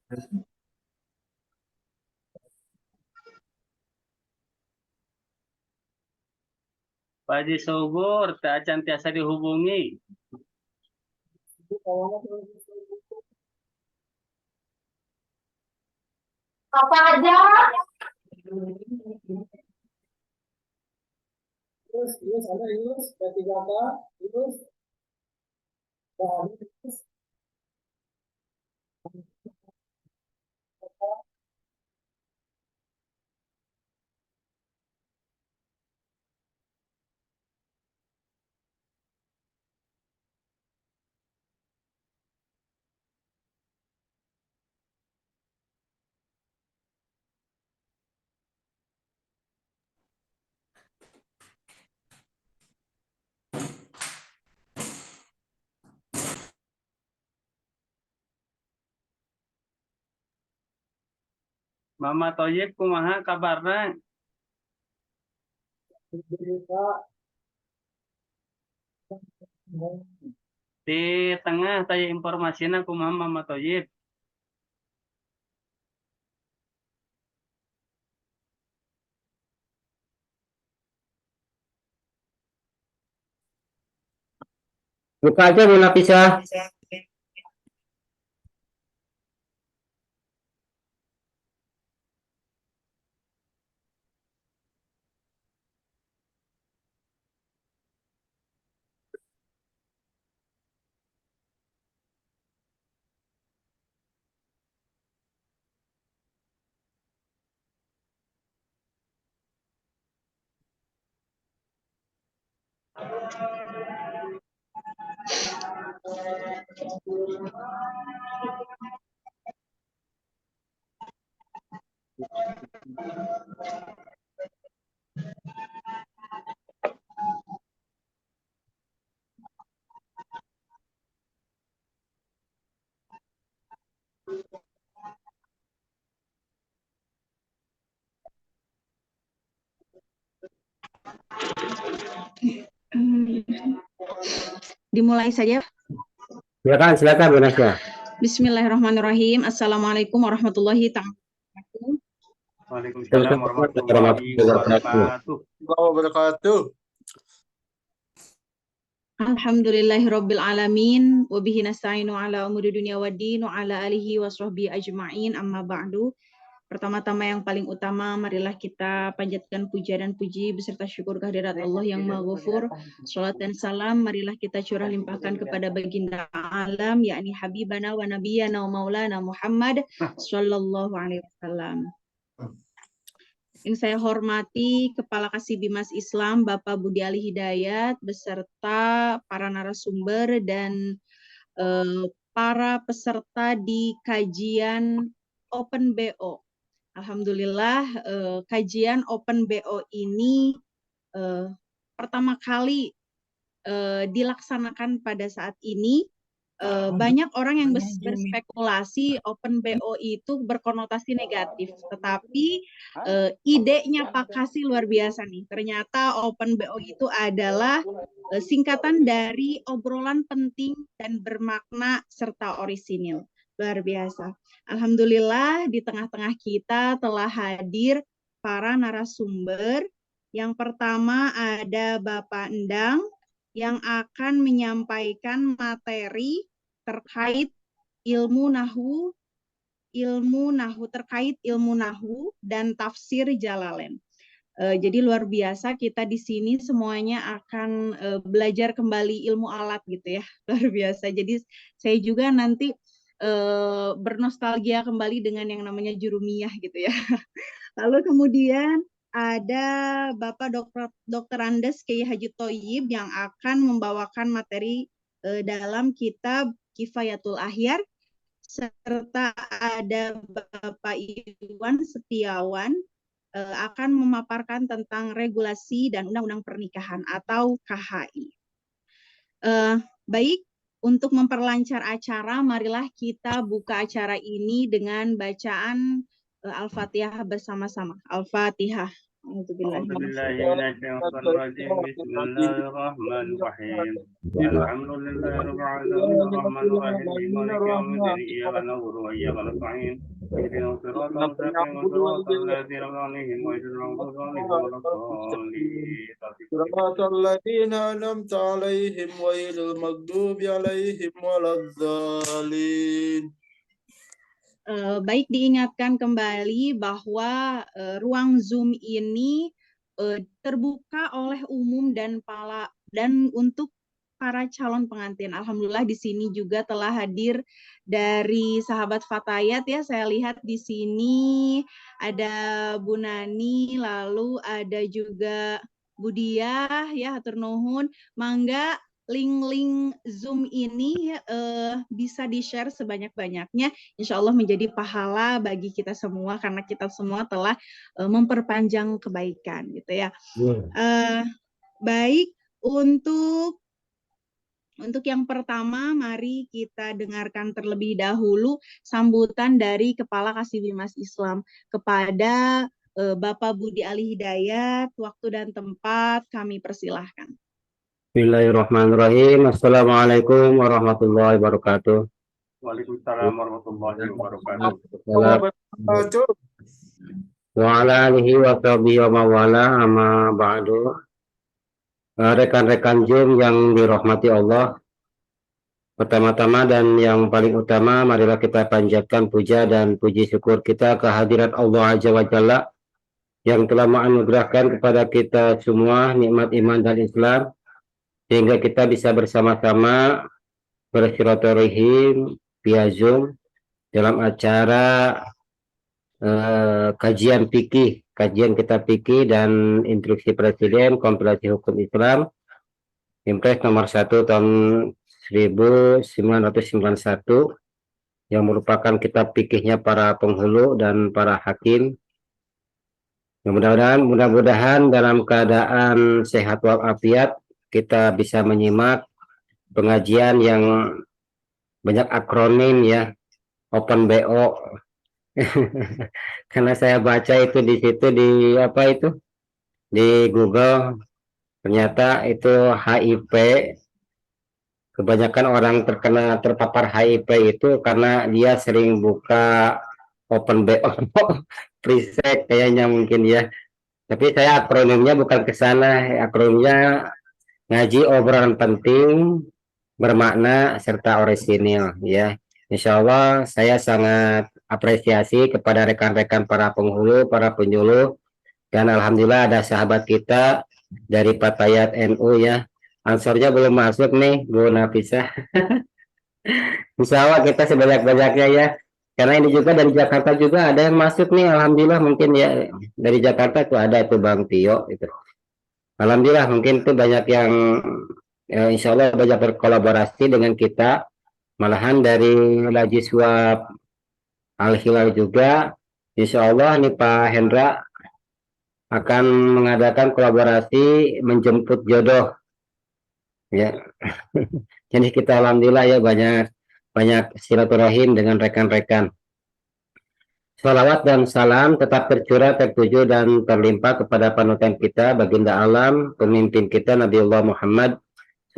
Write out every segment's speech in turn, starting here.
Pak Haji Subur, tak acan tiasa dihubungi. Apa aja? Yus, ada Yus, P3K, Yus, Yus. Mama Toyib kumaha kabarna? Di tengah tanya informasinya kumaha Mama Toyib. Buka aja Bu Nafisa. Dimulai saja. Silakan Bu Nafisa. Bismillahirrahmanirrahim. Assalamualaikum warahmatullahi wabarakatuh. Waalaikumsalam warahmatullahi wabarakatuh. Alhamdulillahirabbil alamin wa bihi nasta'inu ala umuri dunya waddin wa ala alihi washabbihi ajma'in amma ba'du. Pertama-tama yang paling utama, marilah kita panjatkan puja dan puji beserta syukur kehadirat Allah yang Maha Ghafur. Salat dan salam marilah kita curah limpahkan kepada baginda alam, yakni habibana wa nabiyana wa maulana Muhammad sallallahu alaihi wasallam. Yang saya hormati Kepala Kasibimas Islam Bapak Budi Ali Hidayat beserta para narasumber dan para peserta di kajian Open BO. Alhamdulillah kajian Open BO ini pertama kali dilaksanakan pada saat ini. Banyak orang yang berspekulasi Open BO itu berkonotasi negatif, tetapi idenya Pak Kasi luar biasa nih. Ternyata Open BO itu adalah singkatan dari obrolan penting dan bermakna serta orisinil. Luar biasa. Alhamdulillah di tengah-tengah kita telah hadir para narasumber. Yang pertama ada Bapak Endang yang akan menyampaikan materi terkait ilmu nahu dan tafsir Jalalain. Jadi luar biasa kita di sini semuanya akan belajar kembali ilmu alat gitu ya, luar biasa. Jadi saya juga nanti bernostalgia kembali dengan yang namanya jurumiyah gitu ya. Lalu kemudian ada Bapak Dr. Andes Kiai Haji Thoyib yang akan membawakan materi dalam kitab Kifayatul Ahyar, serta ada Bapak Iwan Setiawan akan memaparkan tentang regulasi dan undang-undang pernikahan atau KHI. Baik, untuk memperlancar acara, marilah kita buka acara ini dengan bacaan Al-Fatihah bersama-sama. Al-Fatihah. أعوذ بالله من الشيطان الرجيم بسم الله الرحمن الرحيم الحمد لله رب العالمين الرحمن الرحيم مالك يوم الدين إياك نعبد وإياك نستعين اهدنا الصراط المستقيم صراط الذين أنعمت عليهم غير المغضوب عليهم ولا الضالين صراط الذين أنعمت عليهم غير المغضوب عليهم ولا الضالين. Baik, diingatkan kembali bahwa ruang Zoom ini terbuka oleh umum dan untuk para calon pengantin. Alhamdulillah di sini juga telah hadir dari sahabat Fatayat ya. Saya lihat di sini ada Bu Nani, lalu ada juga Bu Diah ya, hatur nuhun. Mangga link-link Zoom ini bisa di-share sebanyak-banyaknya. Insya Allah menjadi pahala bagi kita semua karena kita semua telah memperpanjang kebaikan gitu ya. Baik, untuk yang pertama mari kita dengarkan terlebih dahulu sambutan dari Kepala Kasivimas Islam kepada Bapak Budi Ali Hidayat. Waktu dan tempat kami persilahkan. Bismillahirrahmanirrahim. Assalamualaikum warahmatullahi wabarakatuh. Waalaikumsalam warahmatullahi wabarakatuh. Wa ala alihi wa sahbihi wa mawala amma ba'du. Rekan-rekan Zoom yang dirahmati Allah, pertama-tama dan yang paling utama, marilah kita panjatkan puja dan puji syukur kita kehadirat Allah Azza wa Jalla yang telah menganugerahkan kepada kita semua nikmat iman dan Islam, sehingga kita bisa bersama-sama bersilaturahim via Zoom dalam acara kajian kita fikih dan instruksi Presiden kompilasi hukum Islam Impres nomor 1 tahun 1991 yang merupakan kitab fikihnya para penghulu dan para hakim. Mudah-mudahan dalam keadaan sehat walafiat kita bisa menyimak pengajian yang banyak akronim ya, Open BO. Karena saya baca itu di situ di Google, ternyata itu HIV. Kebanyakan orang terpapar HIV itu karena dia sering buka Open BO, preset kayaknya mungkin ya. Tapi saya akronimnya bukan ke sana, akronimnya ngaji obrolan penting, bermakna, serta orisinil ya. Insya Allah saya sangat apresiasi kepada rekan-rekan para penghulu, para penyuluh, dan Alhamdulillah ada sahabat kita dari Fatayat NU ya. Ansornya belum masuk nih, Bu Nafisah. Insya Allah kita sebanyak-banyaknya ya. Karena ini juga dari Jakarta juga ada yang masuk nih, Alhamdulillah mungkin ya. Dari Jakarta tuh ada itu Bang Tio itu. Alhamdulillah mungkin itu banyak yang insya Allah banyak berkolaborasi dengan kita. Malahan dari Lajiswa Al-Hilal juga, insya Allah nih Pak Hendra akan mengadakan kolaborasi menjemput jodoh. Ya, jadi kita alhamdulillah ya banyak silaturahim dengan rekan-rekan. Salawat dan salam tetap tercurah, tertuju dan terlimpah kepada panutan kita, baginda alam, pemimpin kita Nabiullah Muhammad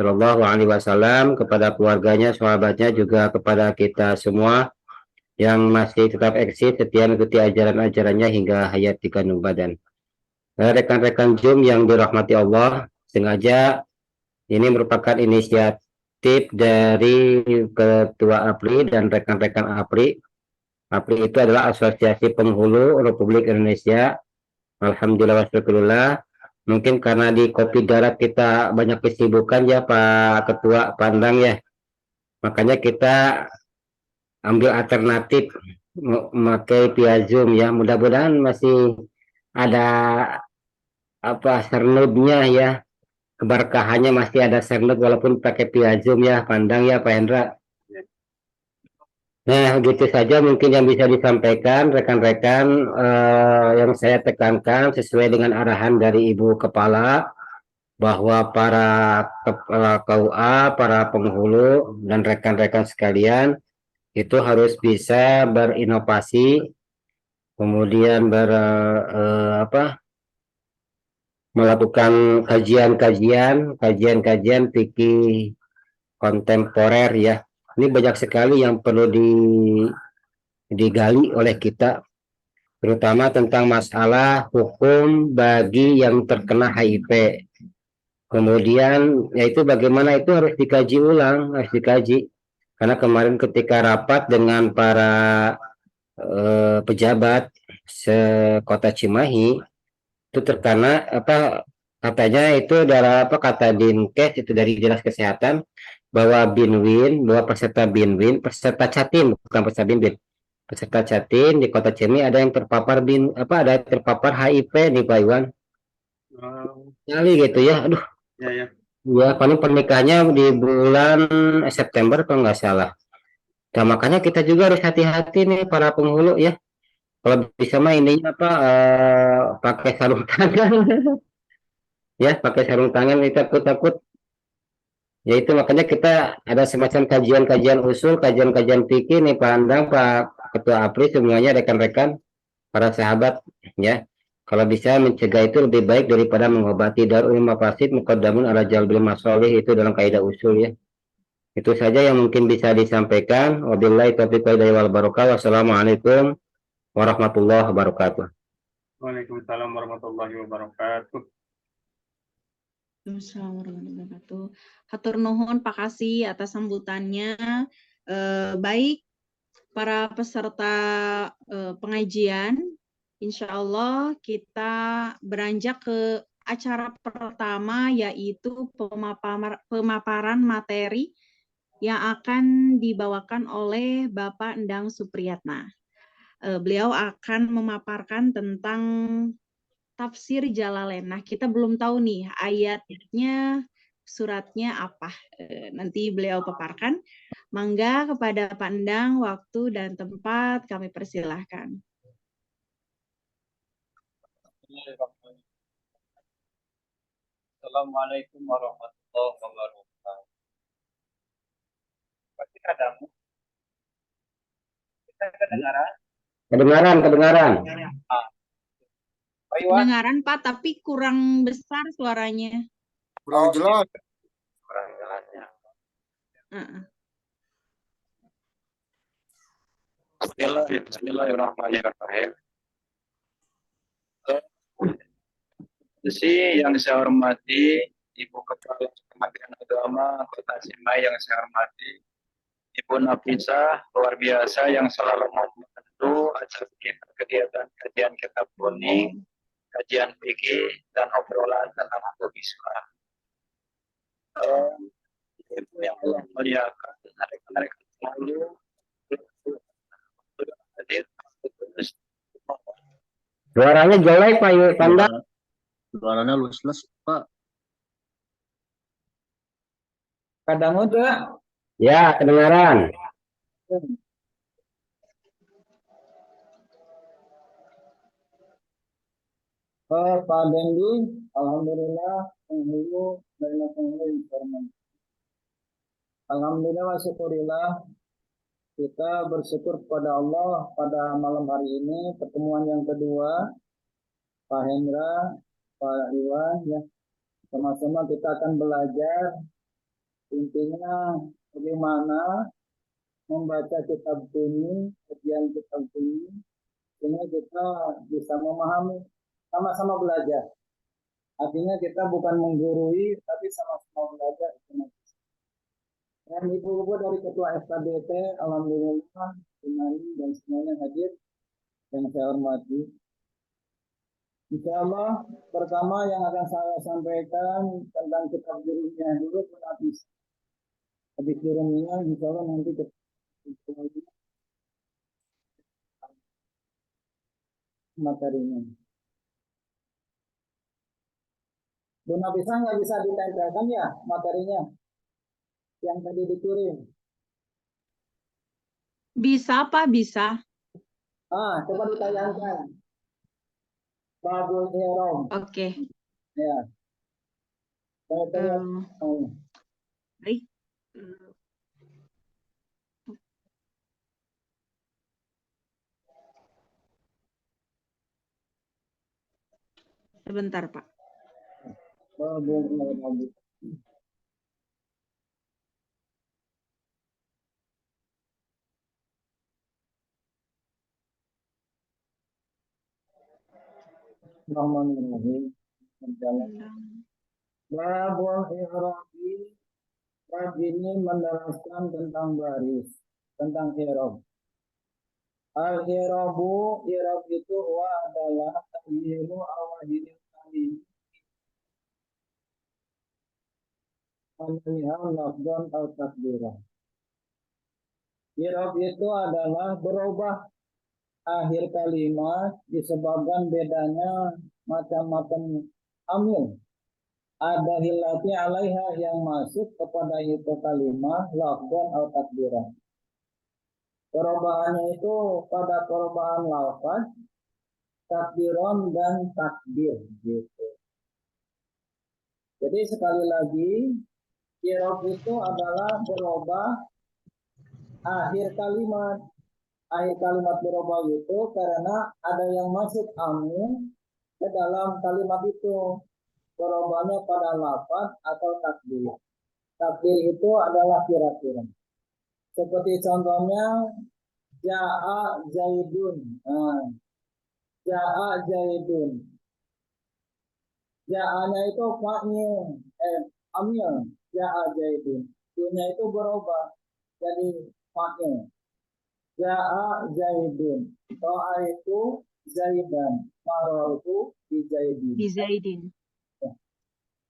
Shallallahu Alaihi Wasallam, kepada keluarganya, sahabatnya, juga kepada kita semua yang masih tetap eksis setia mengikuti ajaran-ajarannya hingga hayat di kandung badan. Rekan-rekan Zoom yang dirahmati Allah, sengaja ini merupakan inisiatif dari Ketua APRI dan rekan-rekan APRI. APRI itu adalah Asosiasi Penghulu Republik Indonesia. Alhamdulillah wasyukurillah. Mungkin karena di Kopi Darat kita banyak kesibukan ya Pak Ketua Pandang ya. Makanya kita ambil alternatif memakai via Zoom ya. Mudah-mudahan masih ada sernudnya ya. Keberkahannya masih ada sernud walaupun pakai via Zoom ya, Pandang ya Pak Hendra. Nah, gitu saja mungkin yang bisa disampaikan rekan-rekan yang saya tekankan sesuai dengan arahan dari Ibu Kepala, bahwa para kepala KUA, para penghulu dan rekan-rekan sekalian itu harus bisa berinovasi, kemudian melakukan kajian-kajian fikih kontemporer ya. Ini banyak sekali yang perlu digali oleh kita, terutama tentang masalah hukum bagi yang terkena HIV. Kemudian yaitu bagaimana itu harus dikaji ulang, harus dikaji. Karena kemarin ketika rapat dengan para pejabat sekota Cimahi itu terkena apa, katanya itu adalah apa, kata Dinkes itu dari Dinas Kesehatan bahwa Binwin, bahwa peserta Binwin, peserta Catim bukan peserta Binwin, peserta Catim di Kota Cimahi ada yang terpapar ada yang terpapar HIV nih Pak Iwan. Kali gitu ya, aduh. Ya, ya. Ya, paling pernikahannya di bulan September kalau nggak salah. Nah, makanya kita juga harus hati-hati nih para penghulu ya. Kalau bisa mah ini apa, pakai sarung tangan ya, pakai sarung tangan itu takut-takut. Ya itu makanya kita ada semacam kajian-kajian usul, kajian-kajian fikih nih Pak Andang, Pak Ketua APRI, semuanya rekan-rekan, para sahabat ya. Kalau bisa mencegah itu lebih baik daripada mengobati. Darul mafasid muqaddamun ala jalbil masalih, itu dalam kaidah usul ya. Itu saja yang mungkin bisa disampaikan. Wabillahi taufiq wal barakatuh. Wassalamualaikum warahmatullahi wabarakatuh. Waalaikumsalam warahmatullahi wabarakatuh. Assalamualaikum warahmatullahi wabarakatuh. Hatur nuhun Pak Kasih atas sambutannya. Baik para peserta pengajian, insya Allah kita beranjak ke acara pertama, yaitu pemaparan materi yang akan dibawakan oleh Bapak Endang Supriyatna. Beliau akan memaparkan tentang tafsir Jalalain. Nah, kita belum tahu nih ayatnya, suratnya apa. Nanti beliau paparkan. Mangga kepada Pak Endang, waktu dan tempat kami persilahkan. Assalamualaikum warahmatullahi wabarakatuh. Pasti kadamu. Kita kedengaran? Kedengaran. Kedengaran Pak, tapi kurang besar suaranya. Kurang jelas. Kurang jelasnya. Bismillahirrahmanirrahim. Yang saya hormati Ibu Kepala Kementerian Agama Kota Cimahi, yang saya hormati Ibu Nafisah, luar biasa yang selalu membantu acara kita, kegiatan kajian kitab kuning, kajian fikih dan obrolan tentang hukum Islam. Ibu yang Allah muliakan, rekan-rekan selalu hadir. Suaranya jelek Pak Pandang. Suaranya luas Pak. Kadang udah. Ya, kedengaran. Pak Dendi, alhamdulillah penghulu dari penghulu informasi. Alhamdulillah wa syukurillah, kita bersyukur kepada Allah pada malam hari ini, pertemuan yang kedua, Pak Hendra, Pak Iwan, ya, sama-sama kita akan belajar intinya bagaimana membaca kitab ini, kajian kitab ini, sehingga kita bisa memahami, sama-sama belajar. Artinya kita bukan menggurui, tapi sama-sama belajar. Dan ibu-ibu dari Ketua FKBT, alhamdulillah, dan semuanya hadir yang saya hormati. Insya Allah, pertama yang akan saya sampaikan tentang kitab jurumiyah dulu, habis jurumiyah, insya Allah nanti materinya. Bunda bisa nggak bisa ditempelkan ya materinya yang tadi dikirim? Bisa Pak, bisa. Coba ditayangkan. Babul Ihram. Oke. Ya. Baik. Sebentar Pak. Bismillahirrahmanirrahim. Babul i'rabi. Bab ini menerangkan tentang baris, tentang i'rab. Al-i'rabu, i'rab itu adalah taghyiru awahiril kalim alaiha lafzan atau takdiran. I'rab itu adalah berubah akhir kalimat disebabkan bedanya macam-macam amil. Ada hilati alaiha yang masuk kepada itu kalimat lafzan atau takdiran. Perubahannya itu pada perubahan lafaz, takdiron dan takdir gitu. Jadi sekali lagi, i'rab itu adalah berubah akhir kalimat. Akhir kalimat berubah itu karena ada yang masuk amil ke dalam kalimat itu. Perubahannya pada lafaz atau takdir. Takdir itu adalah kira-kira. Seperti contohnya Ja'a Zaidun. Ja'a Zaidun. Ja'anya itu fa'il, amil. Ja'a Zaidun. Nya itu berubah jadi fa'il. Ja'a Zaidun. To'a itu Zaidan. Maror itu Bizaidin. Bizaidin.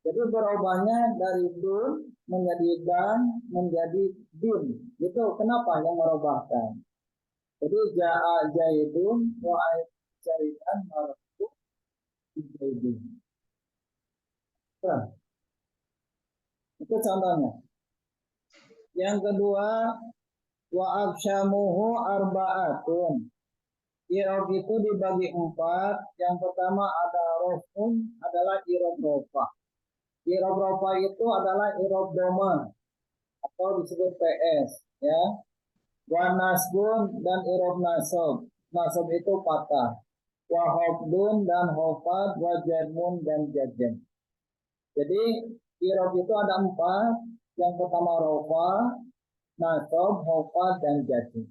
Jadi berubahnya dari dun menjadi dan menjadi din. Itu kenapa yang merubahkan? Jadi Ja'a Zaidun wa Zaidan marfu Zaidin. Nah, itu contohnya. Yang kedua, wa aqsamuhu arba'atun. I'rab itu dibagi 4. Yang pertama ada rofun, adalah i'rab rofa. I'rab rofa itu adalah i'rab doma atau disebut PS, ya. Wa nasbun dan i'rab nasab. Nasab itu patah. Wa hafdun dan hafad, wa jarmun dan jazm. Jadi i'rab itu ada 4. Yang pertama rofa, nasab, hafad dan jazm.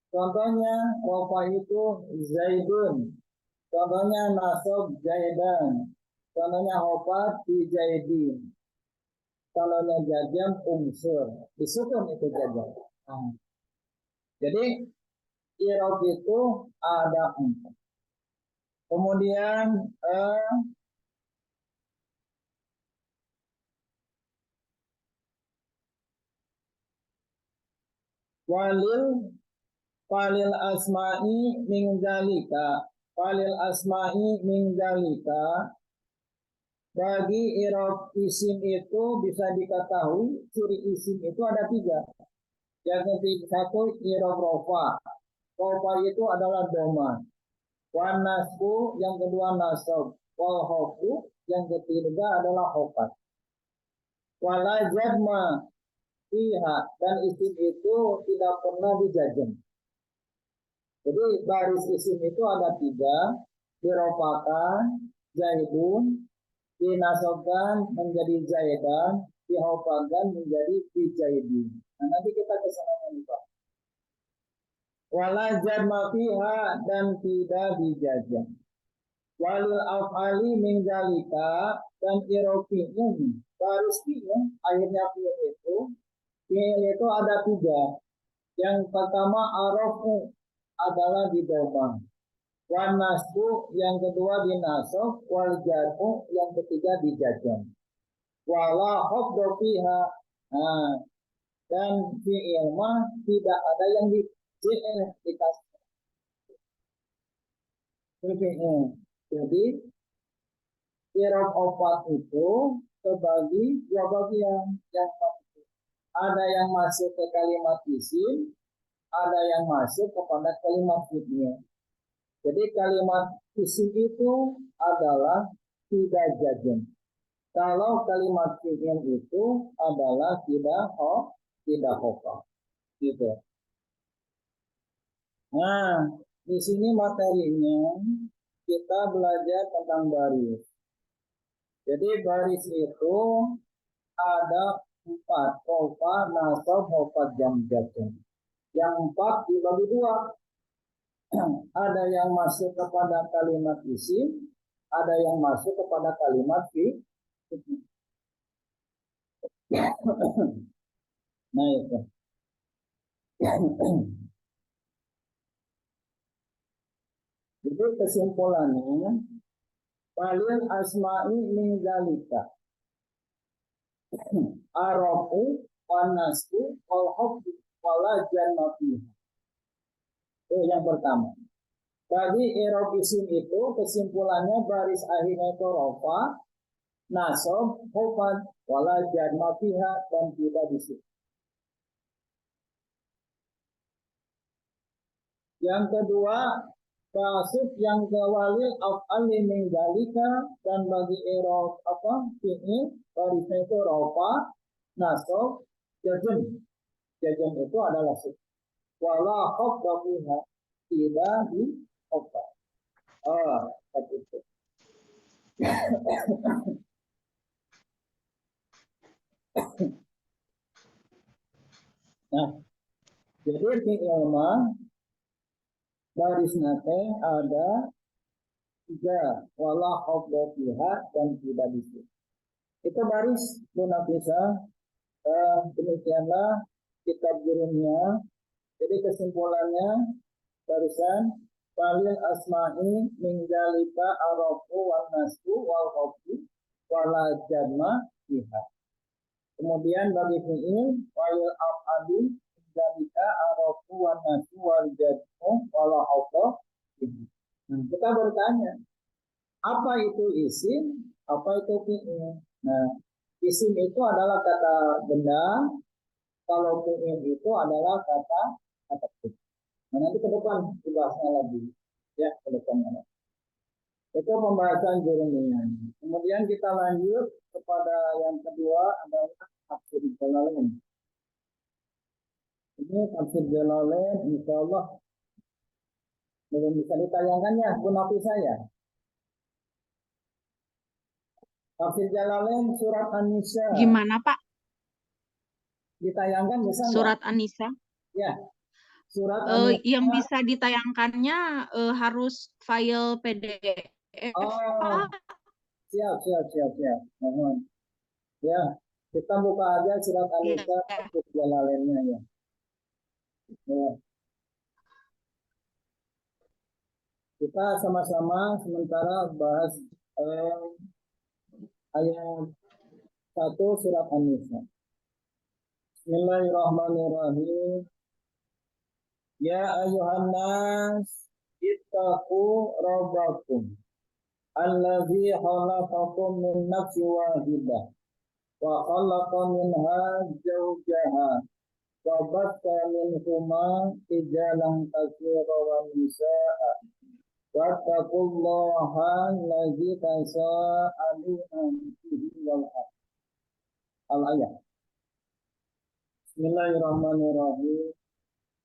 Contohnya rofa itu Zaidun. Contohnya nasab Zaidan. Contohnya hafad fi Zaidin. Contohnya jazm unsur. Disukun itu jazm. Jadi i'rab itu ada 4. Kemudian Falil asma'i min zalika. Falil asma'i min zalika. Bagi i'rab isim itu bisa diketahui ciri isim itu ada 3. Yang satu i'rab rofa. Rofa itu adalah doma. Wan nasbu yang kedua nasab. Wal hofu yang ketiga adalah hofat. Wala jadma fiha dan isim itu tidak pernah dijazm. Jadi baris isim itu ada 3, dirofakan, Zaidun, dinasobkan menjadi Zaidan, dihofakan menjadi Zaidin. Nah, nanti kita ke sana nih, Pak. Wala jadma fiha dan tidak dijazm. Walil af'ali min zalika dan i'rab fi'il. Baris fi'il akhirnya fi'il itu ada 3. Yang pertama arafu adalah di doma. Wan nasbu yang kedua di nasab, wal jarmu yang ketiga di jazm. Wala hafdhu fiha. Dan fi'il mah tidak ada yang di dikasih. Jadi i'rab opat itu terbagi 2 bagian. Yang ada yang masuk ke kalimat isim, ada yang masuk kepada kalimat fi'il. Jadi kalimat isim itu adalah tidak jazm. Kalau kalimat fi'il itu adalah tidak hofa. Gitu. Nah, di sini materinya kita belajar tentang baris. Jadi baris itu ada 4, rofa, nasab, hofat, jam, jazm. Yang 4 dibagi 2. Ada yang masuk kepada kalimat isim, ada yang masuk kepada kalimat fi'il. Nah itu. Jadi kesimpulannya, palil asma'i min zalika arafu wan nasbu wal hubbu wala jannati. Itu yang pertama. Bagi i'rab isim itu kesimpulannya baris akhirnya itu rofa, nasab, hufad, wala jannatiha, dan tidak disebut. Yang kedua, kasif yang kawali af'ali min zalika, dan bagi i'rab fi'il barisnya itu rofa, nasab, jazm. Jazm itu adalah sif. Wala hafda fiha, tidak di hafda. Seperti itu. Nah, jadi fi'il mah baris nate ada 3, wala hafda fiha, dan tidak disebut. Itu baris munafisah. Demikianlah kitab jurumnya. Jadi kesimpulannya barisan palil asma'i min zalika arafu wan nasbu wal hafdu wala jamma fiha. Kemudian bagi fi'il palil af'ali min zalika arafu wan nasbu wal jammu wala hafdu fiha. Kita bertanya, apa itu isim, apa itu fi'il? Nah, isim itu adalah kata benda, kalau fi'il itu adalah kata fi'il. Nah, nanti ke depan dibahasnya lagi, ya, ke depannya. Itu pembahasan jurumiyah. Kemudian kita lanjut kepada yang kedua adalah tafsir Jalalain. Ini tafsir Jalalain, insya Allah belum bisa ditayangkannya, punafi saya. Tafsir Jalalain surat An-Nisa. Gimana Pak? Ditayangkan bisa nggak? Surat An-Nisa? Ya. Surat An-Nisa. Yang bisa ditayangkannya harus file PDF. Oh, siap. Mohon. Ya, kita buka aja surat An-Nisa untuk Jalalainnya ya. Ya. Kita sama-sama sementara bahas ayat 1 surat An-Nisa. Bismillahirrahmanirrahim. Ya ayuhan nas ittaqu rabbakum allazi khalaqakum min nafsin wahidah wa khalaqa minha zawjaha wa batha minhuma rijalan katsiran wa nisaa wattaqullaha allazi tasaaluna bihi wal arham. Al-ayat. Bismillahirrahmanirrahim.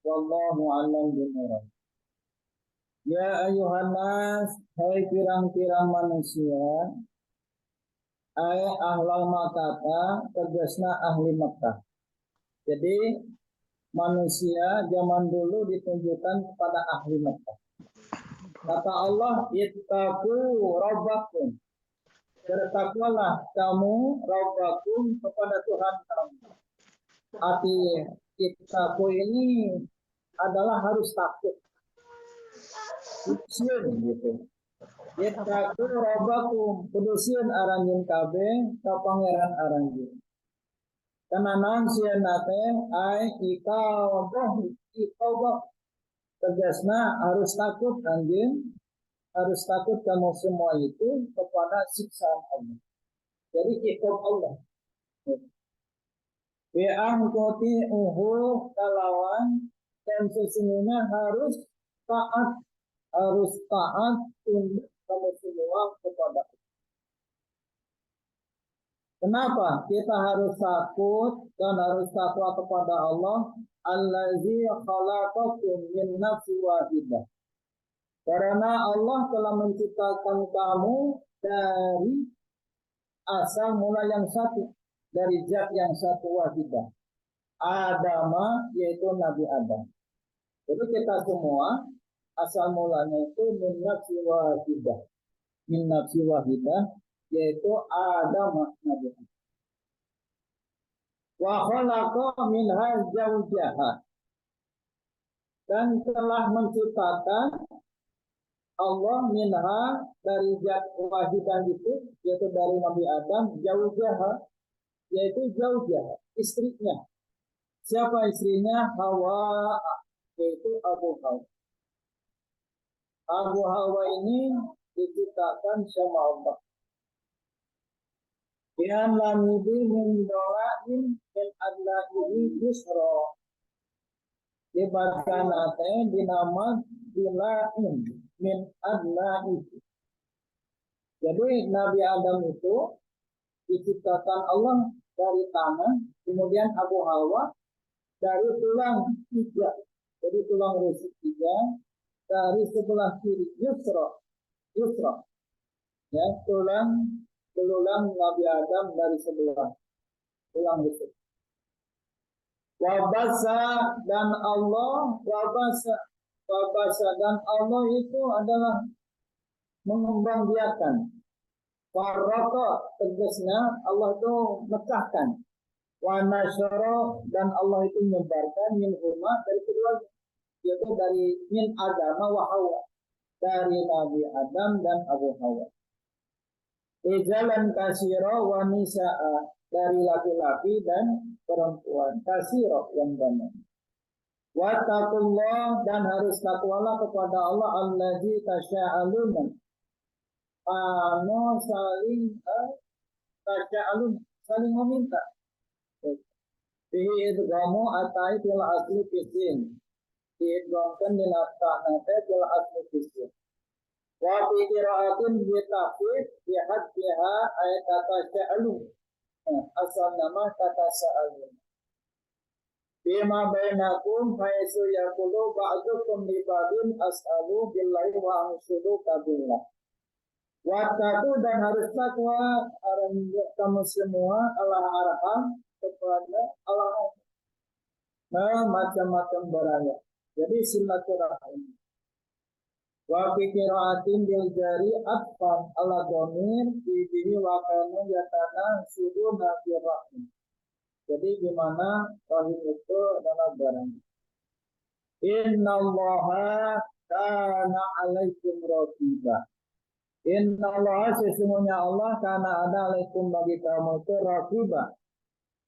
Wallahu a'lam bishawab. Ya ayuhan nas, hai pirang-pirang manusia, ai ahlal Makkah, tegasna ahli Makkah. Jadi manusia zaman dulu ditunjukkan kepada ahli Makkah. Kata Allah, ittaqu rabbakum. Bertakwalah kamu rabbakum kepada Tuhan kamu. Arti ittaqu ini adalah harus takut. Kudusin gitu. Ittaqu rabbakum, kudusin aranjeun kabeh ka pangeran aranjeun. Kana naon sieun nate ai iqabah. Tegasna harus takut anjeun, harus takut kamu semua itu kepada siksaan Allah. Jadi iqab Allah. Bi'angkoti kalawan, dan sesungguhnya harus taat untuk kamu semua kepada Allah. Kenapa kita harus takut dan harus takwa kepada Allah? Allazi khalaqakum min nafsin wahidah. Karena Allah telah menciptakan kamu dari asal mula yang satu dari zat yang satu wahidah. Adama yaitu Nabi Adam. Jadi kita semua asal mulanya itu min nafsi wahidah. Min nafsi wahidah yaitu Adam Nabi Adam. Wa khalaqa minha zawjaha. Dan telah menciptakan Allah minha dari zat wahidah itu yaitu dari Nabi Adam zawjaha yaitu zawjah istrinya. Siapa istrinya? Hawa, yaitu Abu Hawa. Abu Hawa ini diciptakan sama Allah. Yang lamidi min dola'in min adla'ihi yusra. Dibacakan atanya dinama dila'in min adla'ihi. Jadi Nabi Adam itu diciptakan Allah dari tangan, kemudian Abu Hawa dari tulang tiga, jadi tulang rusuk tiga, dari sebelah kiri yusra, ya tulang Nabi Adam dari sebelah tulang rusuk. Wabasa dan Allah, wabasa dan Allah itu adalah mengembangbiakan. Farraqa tegasnya Allah itu mecahkan. Wa nasyara dan Allah itu menyebarkan min huma dari keduanya, yaitu dari min Adam wa Hawa, dari Nabi Adam dan Abu Hawa. Rijalan kasira wa nisaa, dari laki-laki dan perempuan, kasira yang banyak. Wa taqullah dan harus takwalah kepada Allah allazi tasya'alun. Saling meminta. Fihi idgamu atai fil asli fisin. Diidgamkan di naskah nate fil asli fisin. Wa fi qira'atin bi tahqiq bi hadfiha ayat kata sya'alu. Asal nama kata sya'alu. Bima bainakum faisu yaqulu ba'dukum li ba'din as'alu billahi wa ansudu kabillah. Wattaku dan harus takwa kamu semua Allah arham kepada Allah macam-macam beraya. Jadi silaturahim. Wa fi qira'atin bil jari atfan ala dhamir bihi wa kanu yatana suduna bi rahim. Jadi di mana rahim itu adalah barang. Innallaha kana 'alaikum raqiba. Inna Allah sesungguhnya Allah karena ada alaikum bagi kamu itu raqiba.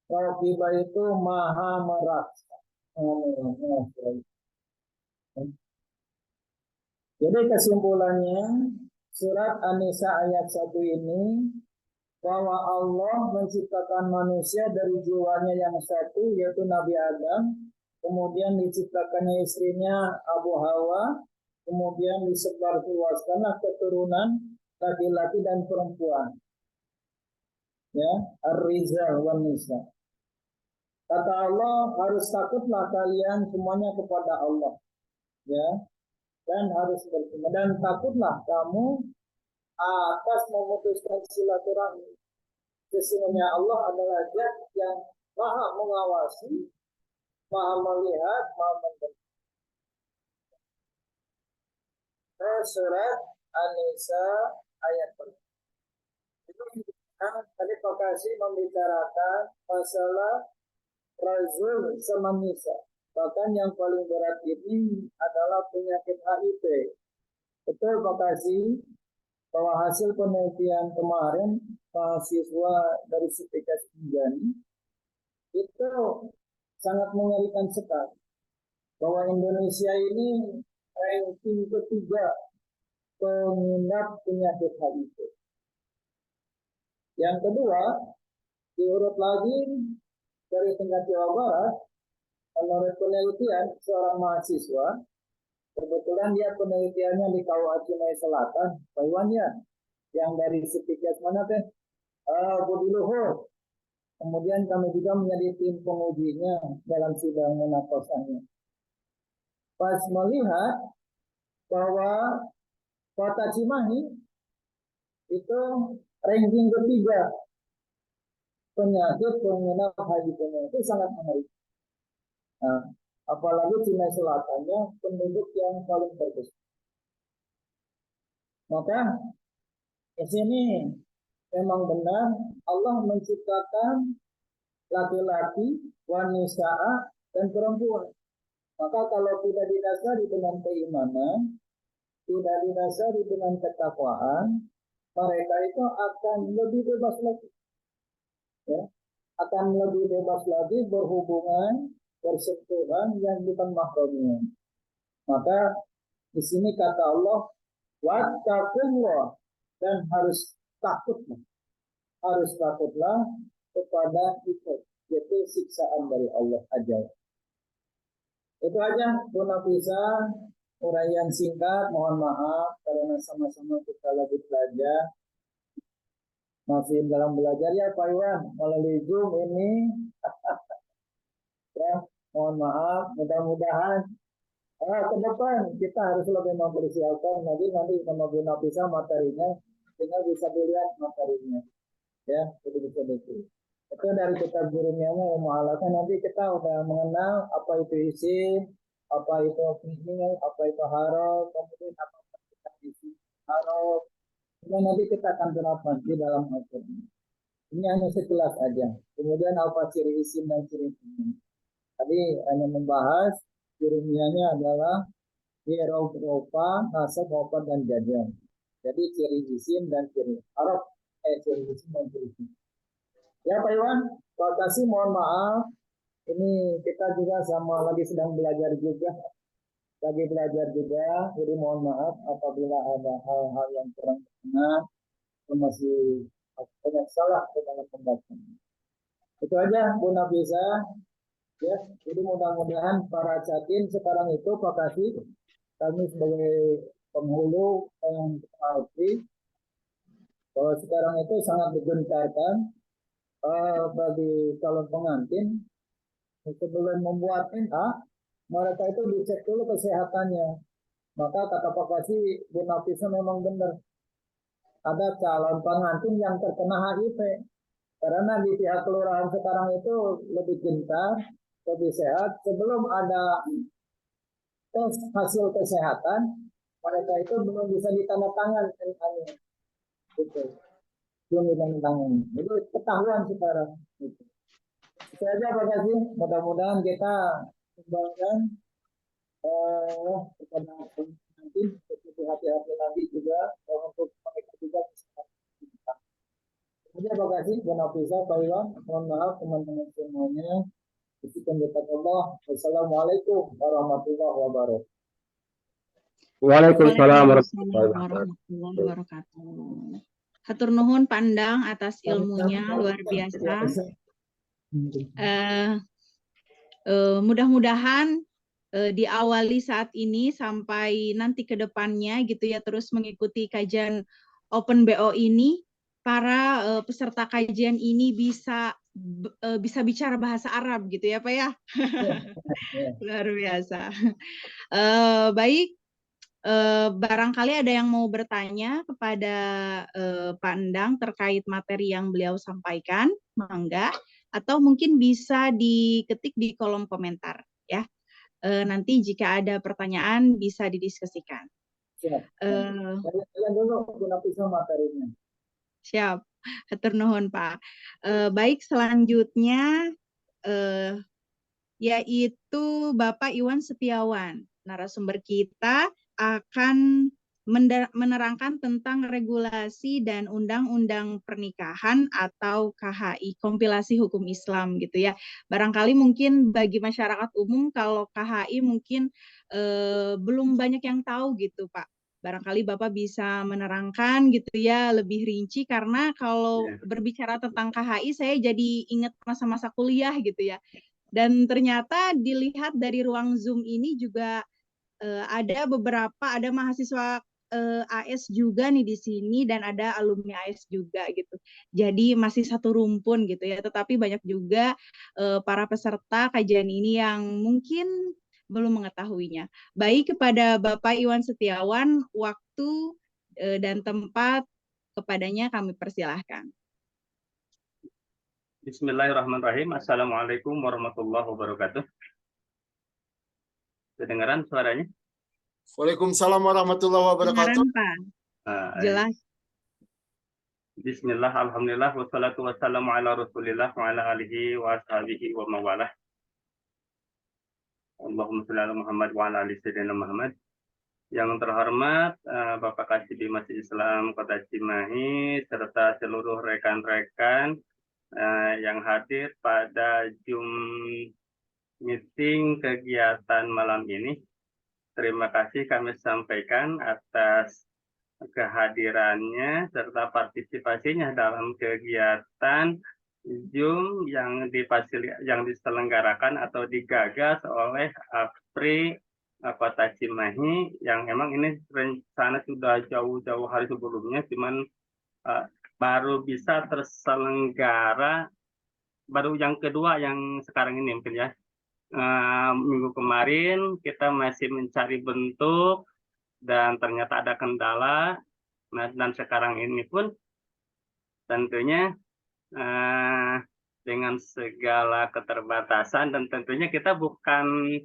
Raqiba itu maha meraksa. Jadi kesimpulannya surat An-Nisa ayat 1 ini bahwa Allah menciptakan manusia dari jiwanya yang satu yaitu Nabi Adam, kemudian diciptakannya istrinya Abu Hawa, kemudian disebarluaskanlah keturunan laki-laki dan perempuan. Ya, ar-rijal wan nisa. Kata Allah, harus takutlah kalian semuanya kepada Allah. Ya. Dan harus berterima dan takutlah kamu atas memutuskan silaturahmi. Sesungguhnya Allah adalah Zat yang Maha mengawasi, Maha melihat, Maha mendengar. Surat An-Nisa ayat 1. Tadi Pak Kasih membicarakan masalah Razul sama Nisa. Bahkan yang paling berat ini adalah penyakit HIV. Betul Pak Kasih bahwa hasil penelitian kemarin mahasiswa dari Sipikas Pinjani itu sangat mengerikan sekali. Bahwa Indonesia ini ranking ketiga pengidap penyakit HIV. Yang kedua, diurut lagi dari tingkat Jawa Barat, menurut penelitian seorang mahasiswa, kebetulan dia penelitiannya di KUA Cimahi Selatan, Pak Iwan ya, yang dari Sipikas mana teh? Budi Luhur. Kemudian kami juga menjadi tim pengujinya dalam sidang munakosahnya. Pas melihat bahwa Kota Cimahi itu ranking ketiga penyakit pengenal HIV-nya itu sangat mengerikan. Nah, apalagi Cina Selatannya penduduk yang paling terbesar. Maka di sini memang benar Allah menciptakan laki-laki, wanita, dan perempuan. Maka kalau tidak didasari dengan keimanan, tidak didasari dengan ketakwaan, mereka itu akan lebih bebas lagi. Ya, akan lebih bebas lagi berhubungan, bersentuhan yang bukan mahramnya. Maka di sini kata Allah, wattaqullah, dan harus takutlah kepada itu, yaitu siksaan dari Allah aja. Itu aja Bu Nafisa, uraian singkat. Mohon maaf karena sama-sama kita lagi belajar, masih dalam belajar ya Pak Iwan melalui Zoom ini. Ya, mohon maaf. Mudah-mudahan ke depan kita harus lebih mempersiapkan nanti sama Bu Nafisa materinya, tinggal bisa dilihat materinya. Ya, itu bisa begitu. Itu dari kitab gurunya yang mu'alafah, nanti kita udah mengenal apa itu isim, apa itu fi'il, apa itu harf, kemudian apa kita isi harf. Kemudian nanti kita akan terapkan di dalam Al-Quran. Ini hanya sekilas aja. Kemudian apa ciri isim dan ciri fi'il. Tadi hanya membahas ciri-cirinya adalah i'rab, rofa, nasab, khafad, dan jazm. Jadi ciri isim dan ciri harf, ciri isim dan ciri fi'il. Ya Pak Iwan, terima kasih, mohon maaf. Ini kita juga sama lagi sedang belajar juga. Jadi mohon maaf apabila ada hal-hal yang kurang berkenan, masih banyak salah dalam pembahasan. Itu aja Bu Nafisa. Ya, jadi mudah-mudahan para catin sekarang itu Pak Kasih, kami sebagai penghulu yang aktif, bahwa sekarang itu sangat digencarkan bagi calon pengantin sebelum membuat NA, mereka itu dicek dulu kesehatannya. Maka kata Pak Kasih, Bu Nafisa memang benar. Ada calon pengantin yang terkena HIV. Karena di pihak kelurahan sekarang itu lebih gencar, lebih sehat. Sebelum ada tes hasil kesehatan, mereka itu belum bisa ditandatangan NA-nya. Gitu. Belum ditandatangan. Itu ketahuan sekarang. Gitu. Itu aja Pak Kasih. Mudah-mudahan kita kembangkan kepada nanti hati-hati lagi juga untuk mereka juga bisa. Kemudian Pak Kasih, Bu Nafisa, Pak Iwan, mohon maaf teman-teman semuanya. Sekian dekat Allah. Wassalamualaikum warahmatullahi wabarakatuh. Waalaikumsalam Waalaikumsalam warahmatullahi wabarakatuh. Hatur nuhun Pandang atas ilmunya, luar biasa. Mudah-mudahan diawali saat ini sampai nanti ke depannya gitu ya, terus mengikuti kajian Open BO ini, para peserta kajian ini bisa bicara bahasa Arab gitu ya Pak ya. Luar biasa. Baik, barangkali ada yang mau bertanya kepada Pandang terkait materi yang beliau sampaikan, mangga, atau mungkin bisa diketik di kolom komentar ya. Nanti jika ada pertanyaan bisa didiskusikan. Siap. Saya dulu Bu Nafisa materinya. Siap. Hatur nuhun Pak. Baik, selanjutnya yaitu Bapak Iwan Setiawan. Narasumber kita akan menerangkan tentang regulasi dan undang-undang pernikahan atau KHI, kompilasi hukum Islam gitu ya. Barangkali mungkin bagi masyarakat umum kalau KHI mungkin belum banyak yang tahu gitu Pak. Barangkali Bapak bisa menerangkan gitu ya lebih rinci, karena kalau berbicara tentang KHI saya jadi ingat masa-masa kuliah gitu ya. Dan ternyata dilihat dari ruang Zoom ini juga ada mahasiswa AS juga nih di sini, dan ada alumni AS juga gitu. Jadi masih satu rumpun gitu ya, tetapi banyak juga para peserta kajian ini yang mungkin belum mengetahuinya. Baik, kepada Bapak Iwan Setiawan, waktu dan tempat kepadanya kami persilahkan. Bismillahirrahmanirrahim. Assalamualaikum warahmatullahi wabarakatuh. Kedengaran suaranya? Waalaikumsalam warahmatullahi wabarakatuh. Kedengaran, Pak. Jelas. Bismillah, alhamdulillah, wassalatu wassalamu ala rasulillah wa ala alihi wa ashabihi wa mawalah. Allahumma sholli ala Muhammad wa ala ali sayyidina Muhammad. Yang terhormat Bapak Kasih Masjid Islam Kota Cimahi serta seluruh rekan-rekan yang hadir pada Zoom meeting kegiatan malam ini. Terima kasih kami sampaikan atas kehadirannya serta partisipasinya dalam kegiatan Zoom yang diselenggarakan atau digagas oleh APRI Kota Cimahi, yang memang ini rencana sudah jauh-jauh hari sebelumnya, cuman baru bisa terselenggara baru yang kedua yang sekarang ini mungkin ya. Minggu kemarin kita masih mencari bentuk dan ternyata ada kendala. Nah, dan sekarang ini pun tentunya dengan segala keterbatasan, dan tentunya kita bukan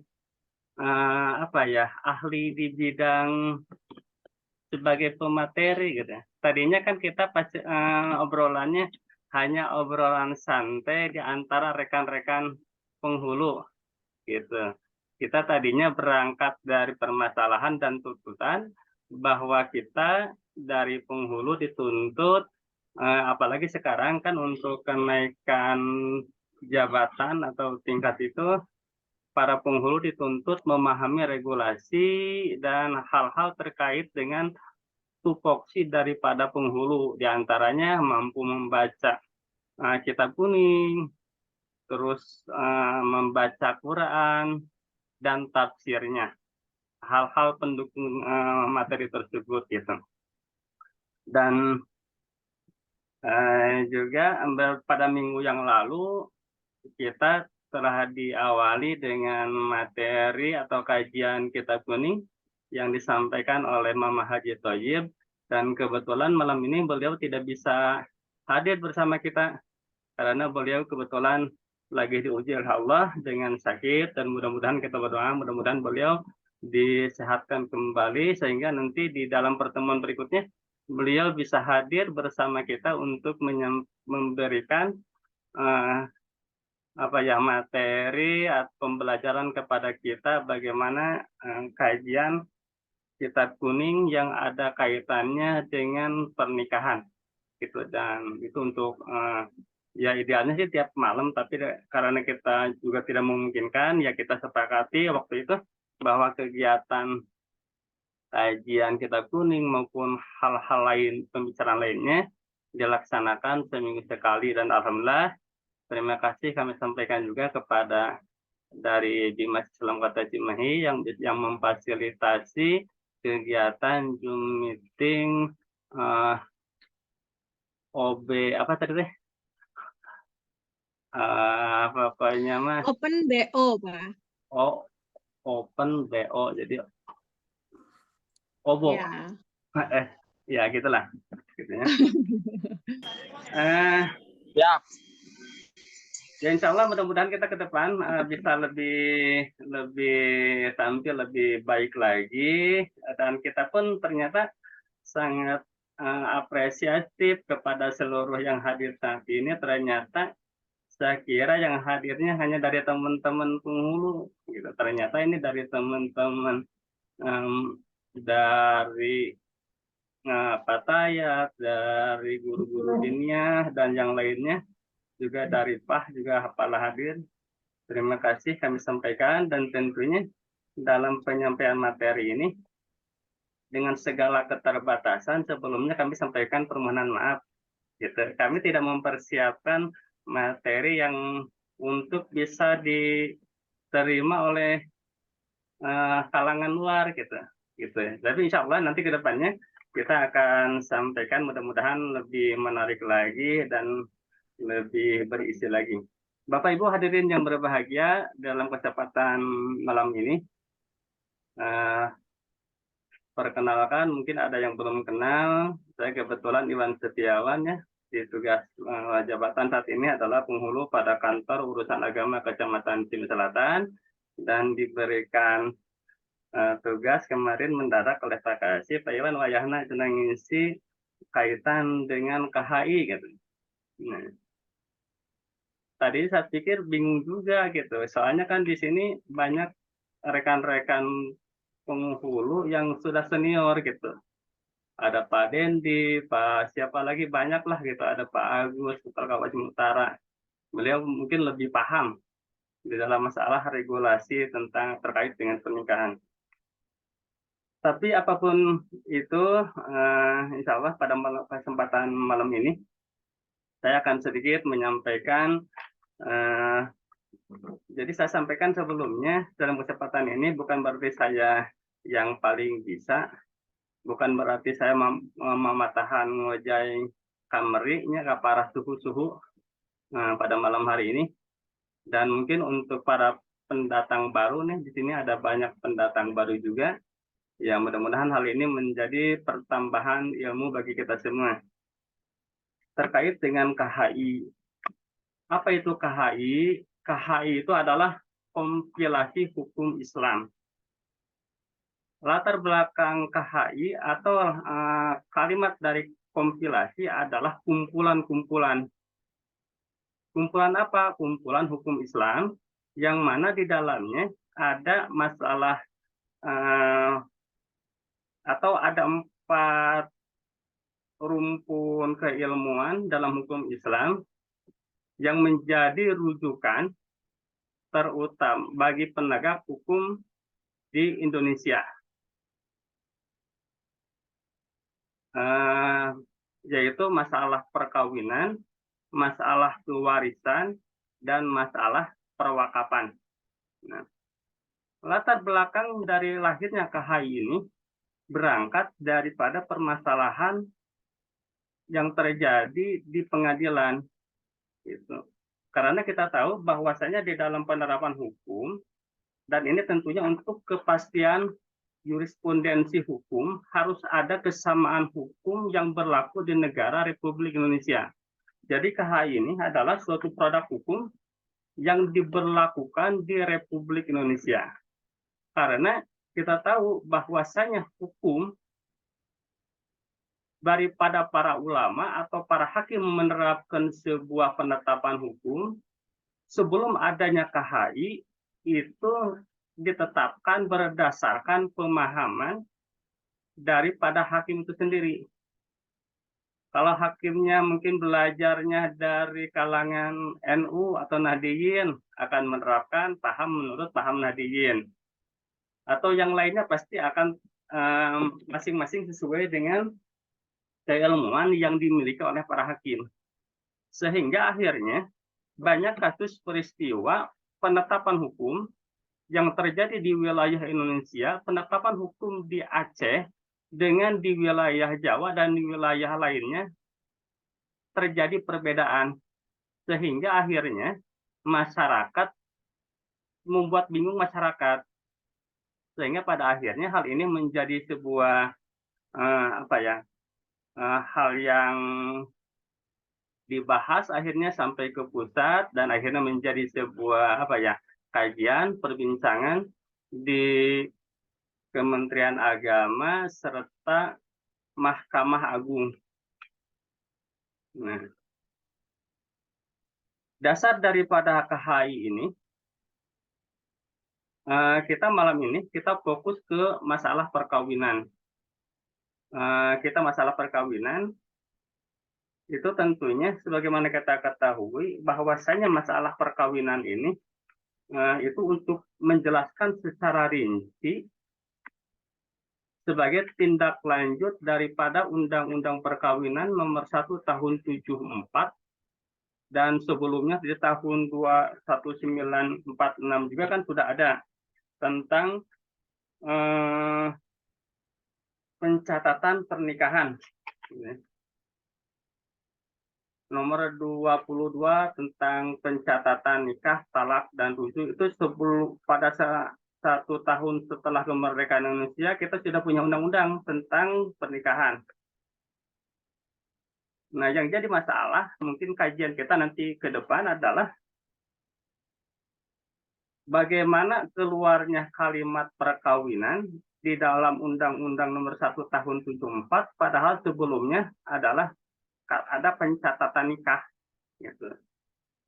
ahli di bidang sebagai pemateri gitu ya. Tadinya kan kita pasti obrolannya hanya obrolan santai di antara rekan-rekan penghulu gitu. Kita tadinya berangkat dari permasalahan dan tuntutan bahwa kita dari penghulu dituntut, apalagi sekarang kan untuk kenaikan jabatan atau tingkat itu, para penghulu dituntut memahami regulasi dan hal-hal terkait dengan tupoksi daripada penghulu, diantaranya mampu membaca kitab kuning, terus membaca Quran dan tafsirnya, hal-hal pendukung materi tersebut gitu. Dan juga pada minggu yang lalu kita telah diawali dengan materi atau kajian kitab kuning yang disampaikan oleh Mama Haji Thoyib, dan kebetulan malam ini beliau tidak bisa hadir bersama kita karena beliau kebetulan lagi diuji oleh Allah dengan sakit, dan mudah-mudahan kita berdoa mudah-mudahan beliau disehatkan kembali sehingga nanti di dalam pertemuan berikutnya beliau bisa hadir bersama kita untuk memberikan materi atau pembelajaran kepada kita bagaimana kajian kitab kuning yang ada kaitannya dengan pernikahan gitu. Dan itu untuk ya idealnya sih tiap malam, tapi karena kita juga tidak memungkinkan, ya kita sepakati waktu itu bahwa kegiatan kajian kitab kuning maupun hal-hal lain, pembicaraan lainnya dilaksanakan seminggu sekali. Dan alhamdulillah, terima kasih kami sampaikan juga kepada dari Dimas Islam Kota Cimahi yang memfasilitasi kegiatan Zoom meeting OB apa tadi deh? Pokoknya mas Open BO, Pak. Oh, Open BO, jadi OBO. Ya. Ya gitulah gitu ya. Ya. Ya insya Allah mudah-mudahan kita ke depan bisa lebih tampil lebih baik lagi, dan kita pun ternyata sangat apresiatif kepada seluruh yang hadir saat ini. Ternyata saya kira yang hadirnya hanya dari teman-teman penghulu gitu. Ternyata ini dari teman-teman dari Patayat, dari guru-guru diniyah dan yang lainnya, juga dari PAH juga apalah hadir. Terima kasih kami sampaikan, dan tentunya dalam penyampaian materi ini dengan segala keterbatasan sebelumnya kami sampaikan permohonan maaf gitu. Kami tidak mempersiapkan materi yang untuk bisa diterima oleh kalangan luar gitu. Tapi insya Allah nanti ke depannya kita akan sampaikan mudah-mudahan lebih menarik lagi dan lebih berisi lagi. Bapak Ibu hadirin yang berbahagia, dalam kesempatan malam ini perkenalkan, mungkin ada yang belum kenal, saya kebetulan Iwan Setiawan ya, di tugas jabatan saat ini adalah penghulu pada kantor urusan agama Kecamatan Tim Selatan, dan diberikan tugas kemarin mendadak oleh Pak Kasih Pak Iwan wayahna cenah ngisi kaitan dengan KHI gitu. Nah, tadi saya pikir bingung juga gitu, soalnya kan di sini banyak rekan-rekan penghulu yang sudah senior gitu. Ada Pak Dendi, Pak siapa lagi, banyak lah gitu. Ada Pak Agus, Kepala Kabupaten Utara. Beliau mungkin lebih paham di dalam masalah regulasi tentang terkait dengan pernikahan. Tapi apapun itu, insya Allah pada kesempatan malam ini, saya akan sedikit menyampaikan. Jadi saya sampaikan sebelumnya, dalam kesempatan ini bukan berarti saya yang paling bisa, bukan berarti saya mematahan ngojai kamerinya ke parah suhu-suhu pada malam hari ini. Dan mungkin untuk para pendatang baru nih, di sini ada banyak pendatang baru juga. Ya, mudah-mudahan hal ini menjadi pertambahan ilmu bagi kita semua. Terkait dengan KHI. Apa itu KHI? KHI itu adalah kompilasi hukum Islam. Latar belakang KHI atau kalimat dari kompilasi adalah kumpulan-kumpulan. Kumpulan apa? Kumpulan hukum Islam yang mana di dalamnya ada masalah atau ada 4 rumpun keilmuan dalam hukum Islam yang menjadi rujukan terutama bagi penegak hukum di Indonesia. Yaitu masalah perkawinan, masalah kewarisan, dan masalah perwakapan. Nah, latar belakang dari lahirnya KHI ini berangkat daripada permasalahan yang terjadi di pengadilan. Gitu. Karena kita tahu bahwasanya di dalam penerapan hukum, dan ini tentunya untuk kepastian jurisprudensi hukum, harus ada kesamaan hukum yang berlaku di negara Republik Indonesia. Jadi KHI ini adalah suatu produk hukum yang diberlakukan di Republik Indonesia. Karena kita tahu bahwasanya hukum daripada para ulama atau para hakim menerapkan sebuah penetapan hukum, sebelum adanya KHI itu ditetapkan berdasarkan pemahaman daripada hakim itu sendiri. Kalau hakimnya mungkin belajarnya dari kalangan NU atau Nahdiyin, akan menerapkan paham menurut paham Nahdiyin. Atau yang lainnya pasti akan masing-masing sesuai dengan keilmuan yang dimiliki oleh para hakim. Sehingga akhirnya banyak kasus peristiwa penetapan hukum yang terjadi di wilayah Indonesia, penetapan hukum di Aceh dengan di wilayah Jawa dan di wilayah lainnya terjadi perbedaan. Sehingga akhirnya masyarakat membuat bingung masyarakat. Sehingga pada akhirnya hal ini menjadi sebuah hal yang dibahas akhirnya sampai ke pusat dan akhirnya menjadi sebuah kajian, perbincangan di Kementerian Agama serta Mahkamah Agung. Nah, dasar daripada KHI ini, kita malam ini kita fokus ke masalah perkawinan. Masalah perkawinan itu tentunya sebagaimana kita ketahui bahwasanya masalah perkawinan ini itu untuk menjelaskan secara rinci sebagai tindak lanjut daripada Undang-Undang Perkawinan Nomor 1 Tahun 74 dan sebelumnya di tahun 1946 juga kan sudah ada tentang pencatatan pernikahan. Nomor 22 tentang pencatatan nikah, talak, dan rujuk itu pada 1 tahun setelah kemerdekaan Indonesia kita sudah punya undang-undang tentang pernikahan. Nah, yang jadi masalah mungkin kajian kita nanti ke depan adalah bagaimana keluarnya kalimat perkawinan di dalam Undang-Undang Nomor 1 Tahun 74, padahal sebelumnya adalah ada pencatatan nikah. Gitu.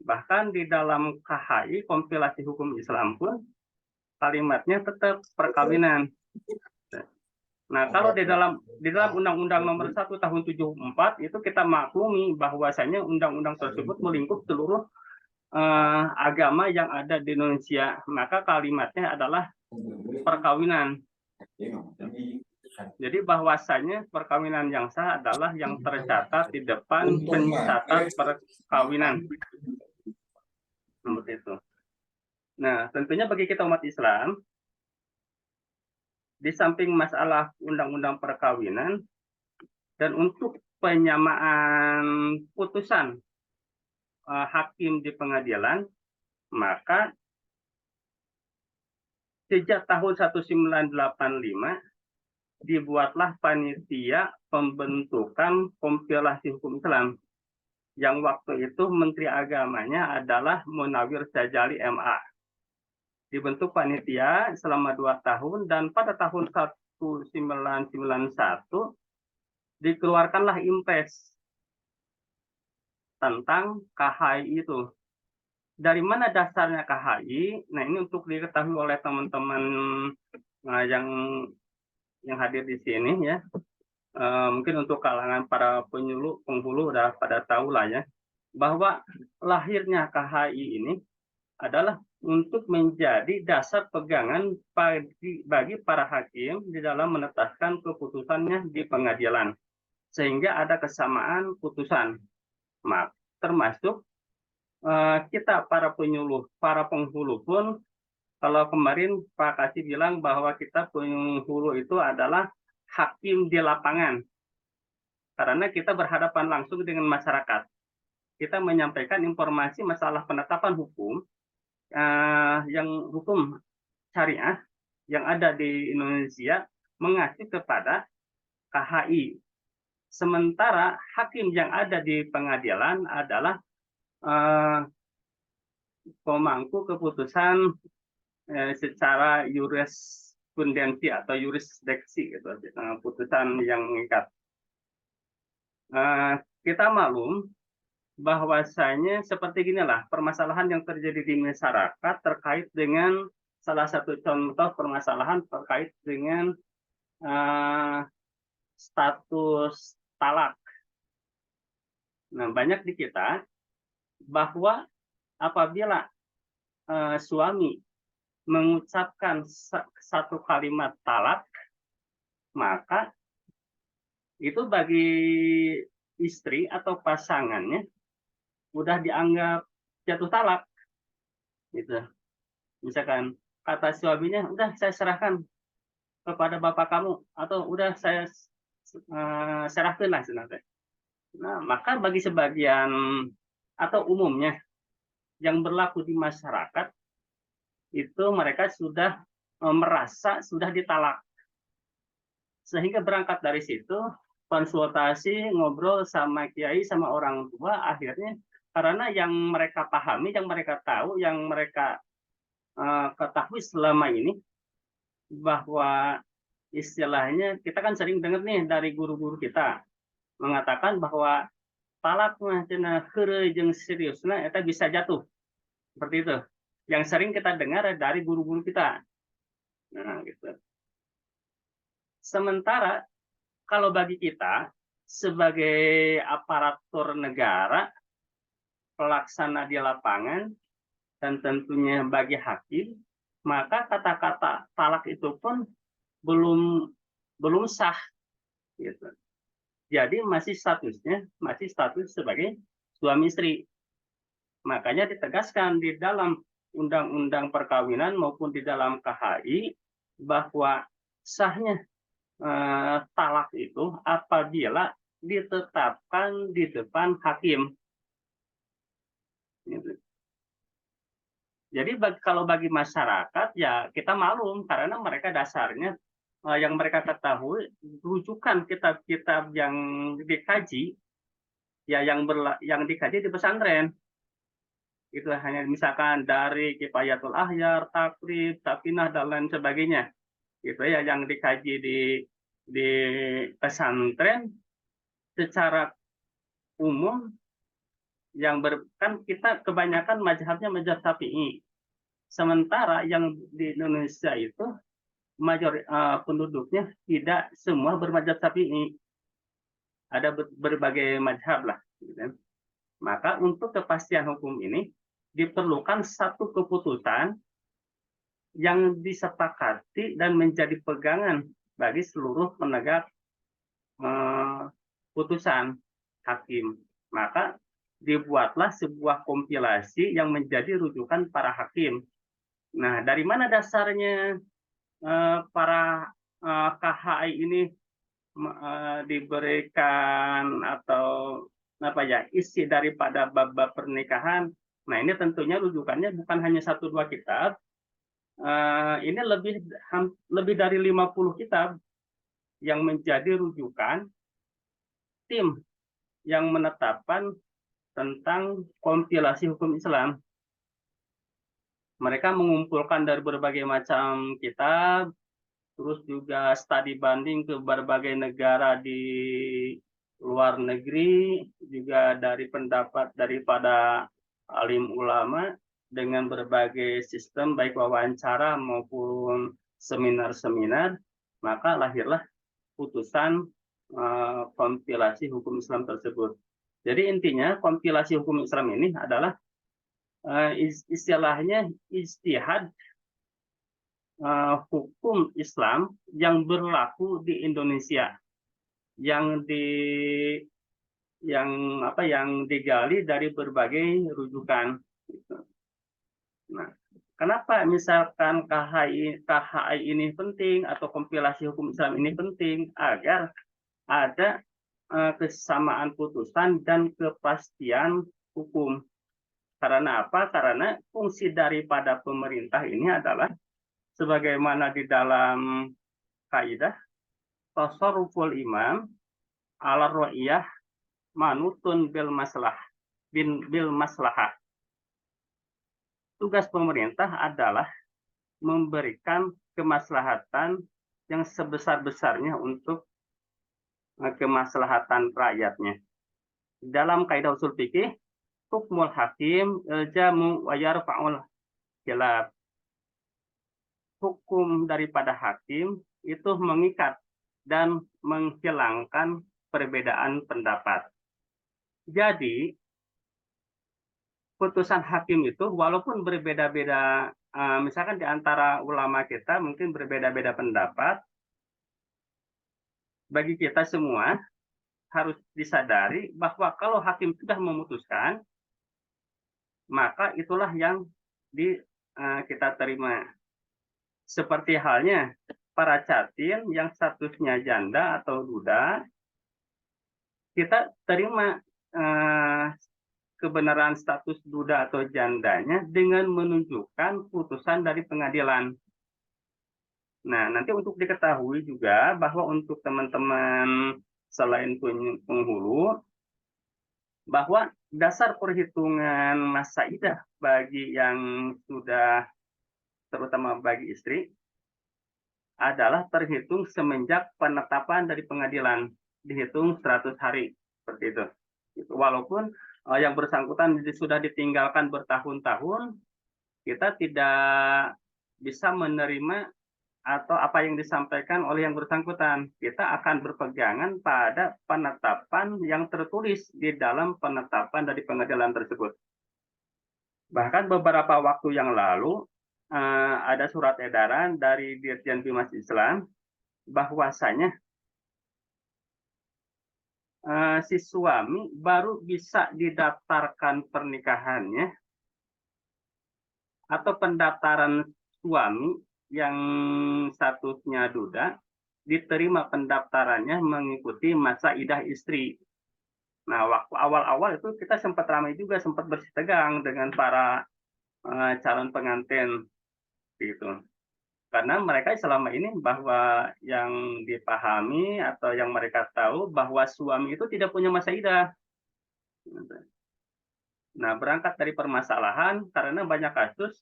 Bahkan di dalam KHI, kompilasi hukum Islam pun, kalimatnya tetap perkawinan. Nah, kalau di dalam Undang-Undang Nomor 1 Tahun 74 itu kita maklumi bahwasanya undang-undang tersebut melingkup seluruh agama yang ada di Indonesia, maka kalimatnya adalah perkawinan. Jadi bahwasanya perkawinan yang sah adalah yang tercatat di depan pencatat perkawinan. Seperti itu. Nah, tentunya bagi kita umat Islam, di samping masalah undang-undang perkawinan dan untuk penyamaan putusan hakim di pengadilan, maka sejak tahun 1985 dibuatlah panitia pembentukan kompilasi hukum Islam yang waktu itu Menteri Agamanya adalah Munawir Syajali MA. Dibentuk panitia selama 2 tahun dan pada tahun 1991 dikeluarkanlah impres tentang KHI itu. Dari mana dasarnya KHI? Nah, ini untuk diketahui oleh teman-teman yang hadir di sini ya. Mungkin untuk kalangan para penghulu udah pada tahu lah ya, bahwa lahirnya KHI ini adalah untuk menjadi dasar pegangan bagi para hakim di dalam menetapkan keputusannya di pengadilan, sehingga ada kesamaan putusan. Termasuk kita para penghulu pun, kalau kemarin Pak Kasih bilang bahwa kita penghulu itu adalah hakim di lapangan, karena kita berhadapan langsung dengan masyarakat. Kita menyampaikan informasi masalah penetapan hukum, yang hukum syariah yang ada di Indonesia mengacu kepada KHI. Sementara hakim yang ada di pengadilan adalah pemangku keputusan secara jurisprudensi atau yurisdiksi, gitu, putusan yang mengikat. Kita maklum bahwasanya seperti inilah permasalahan yang terjadi di masyarakat terkait dengan salah satu contoh permasalahan terkait dengan status talak. Nah, banyak di kita bahwa apabila suami mengucapkan satu kalimat talak, maka itu bagi istri atau pasangannya udah dianggap jatuh talak, gitu. Misalkan kata suaminya, udah saya serahkan kepada bapak kamu, atau udah saya serahkan lah sebenarnya. Nah, maka bagi sebagian atau umumnya yang berlaku di masyarakat itu mereka sudah merasa sudah ditalak, sehingga berangkat dari situ konsultasi, ngobrol sama kiai, sama orang tua, akhirnya karena yang mereka pahami, yang mereka tahu, yang mereka ketahui selama ini, bahwa istilahnya kita kan sering dengar nih dari guru-guru kita mengatakan bahwa talak mah cenah heureuy jeung seriusna eta bisa jatuh. Seperti itu. Yang sering kita dengar dari guru-guru kita. Nah, gitu. Sementara kalau bagi kita sebagai aparatur negara, pelaksana di lapangan, dan tentunya bagi hakim, maka kata-kata talak itu pun belum sah, gitu. Jadi masih status sebagai suami istri. Makanya ditegaskan di dalam Undang-Undang Perkawinan maupun di dalam KHI bahwa sahnya talak itu apabila ditetapkan di depan hakim. Gitu. Jadi kalau bagi masyarakat ya kita maklum, karena mereka dasarnya yang mereka ketahui rujukan kitab-kitab yang dikaji ya yang dikaji di pesantren. Itu hanya misalkan dari Kifayatul Ahyar, Takrib, Sakinah dan lain sebagainya. Itu ya yang dikaji di pesantren secara umum kan kita kebanyakan mazhabnya mazhab Syafi'i. Sementara yang di Indonesia itu penduduknya tidak semua bermazhab Syafi'i. Ada berbagai mazhab lah. Gitu. Maka untuk kepastian hukum ini diperlukan satu keputusan yang disepakati dan menjadi pegangan bagi seluruh penegak putusan hakim. Maka dibuatlah sebuah kompilasi yang menjadi rujukan para hakim. Nah, dari mana dasarnya para KHI ini diberikan atau isi daripada bab-bab pernikahan? Nah, ini tentunya rujukannya bukan hanya 1-2 kitab. Ini lebih dari 50 kitab yang menjadi rujukan tim yang menetapkan tentang kompilasi hukum Islam. Mereka mengumpulkan dari berbagai macam kitab, terus juga studi banding ke berbagai negara di luar negeri, juga dari pendapat daripada alim ulama dengan berbagai sistem baik wawancara maupun seminar-seminar, maka lahirlah putusan kompilasi hukum Islam tersebut. Jadi intinya kompilasi hukum Islam ini adalah istilahnya ijtihad hukum Islam yang berlaku di Indonesia, yang digali dari berbagai rujukan. Nah, kenapa misalkan KHI ini penting atau kompilasi hukum Islam ini penting? Agar ada kesamaan putusan dan kepastian hukum. Karena apa? Karena fungsi daripada pemerintah ini adalah sebagaimana di dalam kaidah tasarruful imam ala ra'iyah manutun bil maslahah. Tugas pemerintah adalah memberikan kemaslahatan yang sebesar-besarnya untuk kemaslahatan rakyatnya. Dalam kaidah usul fikih, hukmul hakim iljamu wa yarfa'ul khilaf. Hukum daripada hakim itu mengikat dan menghilangkan perbedaan pendapat. Jadi, putusan hakim itu walaupun berbeda-beda, misalkan di antara ulama kita mungkin berbeda-beda pendapat, bagi kita semua harus disadari bahwa kalau hakim sudah memutuskan, maka itulah yang kita terima. Seperti halnya para catin yang statusnya janda atau duda, kita terima kebenaran status duda atau jandanya dengan menunjukkan putusan dari pengadilan. Nah, nanti untuk diketahui juga bahwa untuk teman-teman selain penghulu, bahwa dasar perhitungan masa idah bagi yang sudah, terutama bagi istri, adalah terhitung semenjak penetapan dari pengadilan, dihitung 100 hari, seperti itu. Walaupun yang bersangkutan sudah ditinggalkan bertahun-tahun, kita tidak bisa menerima atau apa yang disampaikan oleh yang bersangkutan. Kita akan berpegangan pada penetapan yang tertulis di dalam penetapan dari pengadilan tersebut. Bahkan beberapa waktu yang lalu ada surat edaran dari Dirjen Bimas Islam bahwasanya si suami baru bisa didaftarkan pernikahannya atau pendaftaran suami yang statusnya duda diterima pendaftarannya mengikuti masa idah istri. Nah, waktu awal-awal itu kita sempat ramai juga, sempat bersih tegang dengan para calon pengantin gitu. Karena mereka selama ini bahwa yang dipahami atau yang mereka tahu bahwa suami itu tidak punya masa idah. Nah, berangkat dari permasalahan karena banyak kasus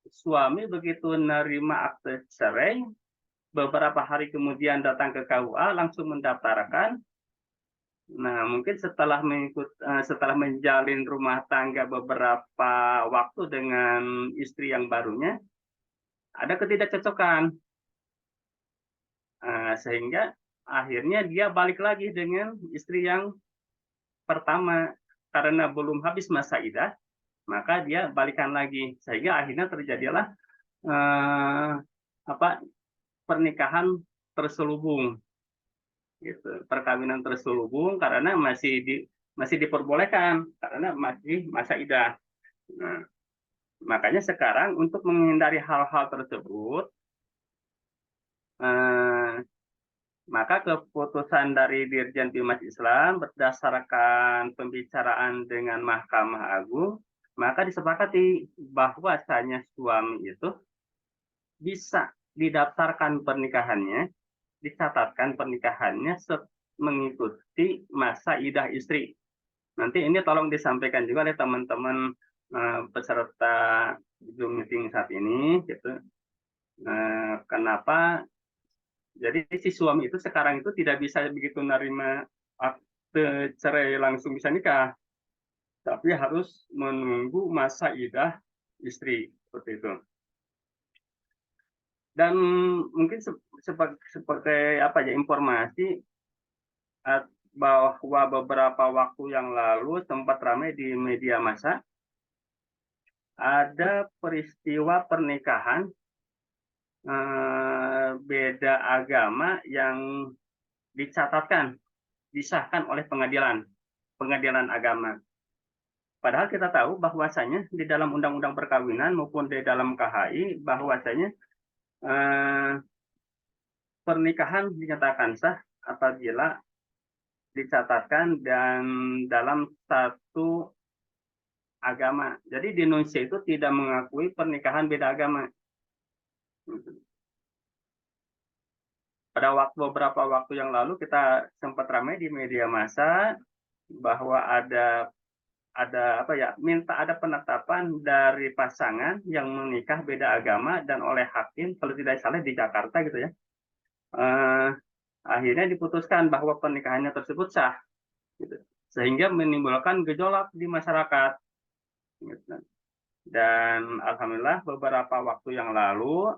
suami begitu menerima akte cerai, beberapa hari kemudian datang ke KUA langsung mendaftarkan. Nah, mungkin setelah menjalin rumah tangga beberapa waktu dengan istri yang barunya, ada ketidakcocokan. Sehingga akhirnya dia balik lagi dengan istri yang pertama. Karena belum habis masa idah, maka dia balikan lagi. Sehingga akhirnya terjadilah pernikahan terselubung. Gitu. Perkawinan terselubung karena masih diperbolehkan karena masih masa idah. Nah, makanya sekarang untuk menghindari hal-hal tersebut, maka keputusan dari Dirjen Bimas Islam berdasarkan pembicaraan dengan Mahkamah Agung, maka disepakati bahwasanya suami itu bisa didaftarkan pernikahannya, dicatatkan pernikahannya mengikuti masa idah istri. Nanti ini tolong disampaikan juga oleh teman-teman peserta Zoom meeting saat ini, gitu. Kenapa? Jadi si suami itu sekarang itu tidak bisa begitu menerima akte cerai langsung bisa nikah, tapi harus menunggu masa idah istri, seperti itu. Dan mungkin seperti apa ya, informasi bahwa beberapa waktu yang lalu sempat ramai di media massa ada peristiwa pernikahan beda agama yang dicatatkan, disahkan oleh pengadilan agama. Padahal kita tahu bahwasanya di dalam undang-undang perkawinan maupun di dalam KHI bahwasanya pernikahan dinyatakan sah apabila dicatatkan dan dalam satu agama. Jadi di Indonesia itu tidak mengakui pernikahan beda agama. Pada beberapa waktu yang lalu kita sempat ramai di media massa bahwa ada minta ada penetapan dari pasangan yang menikah beda agama dan oleh hakim kalau tidak salah di Jakarta gitu ya. Akhirnya diputuskan bahwa pernikahannya tersebut sah, gitu. Sehingga menimbulkan gejolak di masyarakat. Gitu. Dan alhamdulillah beberapa waktu yang lalu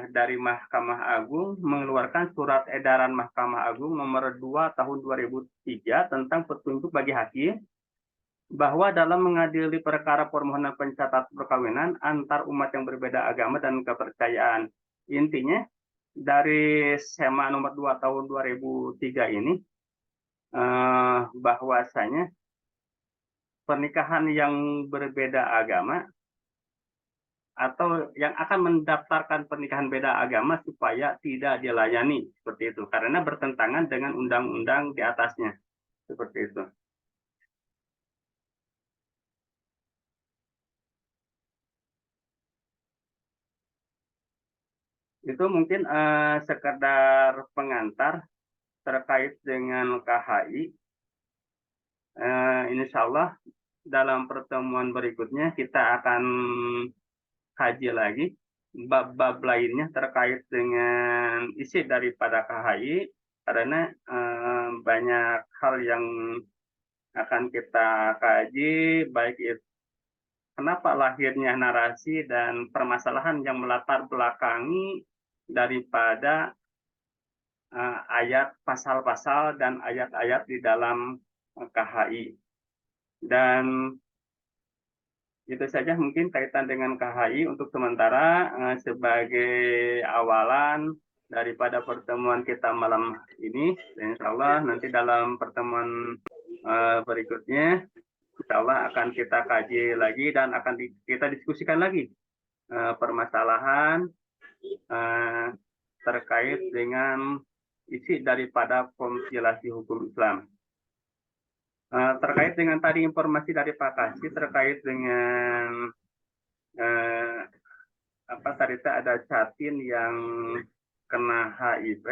dari Mahkamah Agung mengeluarkan surat edaran Mahkamah Agung nomor 2 tahun 2003 tentang petunjuk bagi hakim bahwa dalam mengadili perkara permohonan pencatat perkawinan antar umat yang berbeda agama dan kepercayaan. Intinya dari SEMA nomor 2 tahun 2003 ini bahwasanya pernikahan yang berbeda agama atau yang akan mendaftarkan pernikahan beda agama supaya tidak dilayani seperti itu karena bertentangan dengan undang-undang di atasnya seperti itu. Itu mungkin sekedar pengantar terkait dengan KHI. Insya Allah dalam pertemuan berikutnya kita akan kaji lagi bab-bab lainnya terkait dengan isi daripada KHI karena banyak hal yang akan kita kaji, baik itu kenapa lahirnya narasi dan permasalahan yang melatar belakangi daripada ayat pasal-pasal dan ayat-ayat di dalam KHI. Dan itu saja mungkin kaitan dengan KHI untuk sementara sebagai awalan daripada pertemuan kita malam ini. Insya Allah nanti dalam pertemuan berikutnya, insya Allah akan kita kaji lagi dan akan kita diskusikan lagi permasalahan terkait dengan isi daripada kompilasi hukum Islam. Terkait dengan tadi informasi dari Pak Kasih terkait dengan tadi ada Catin yang kena HIV.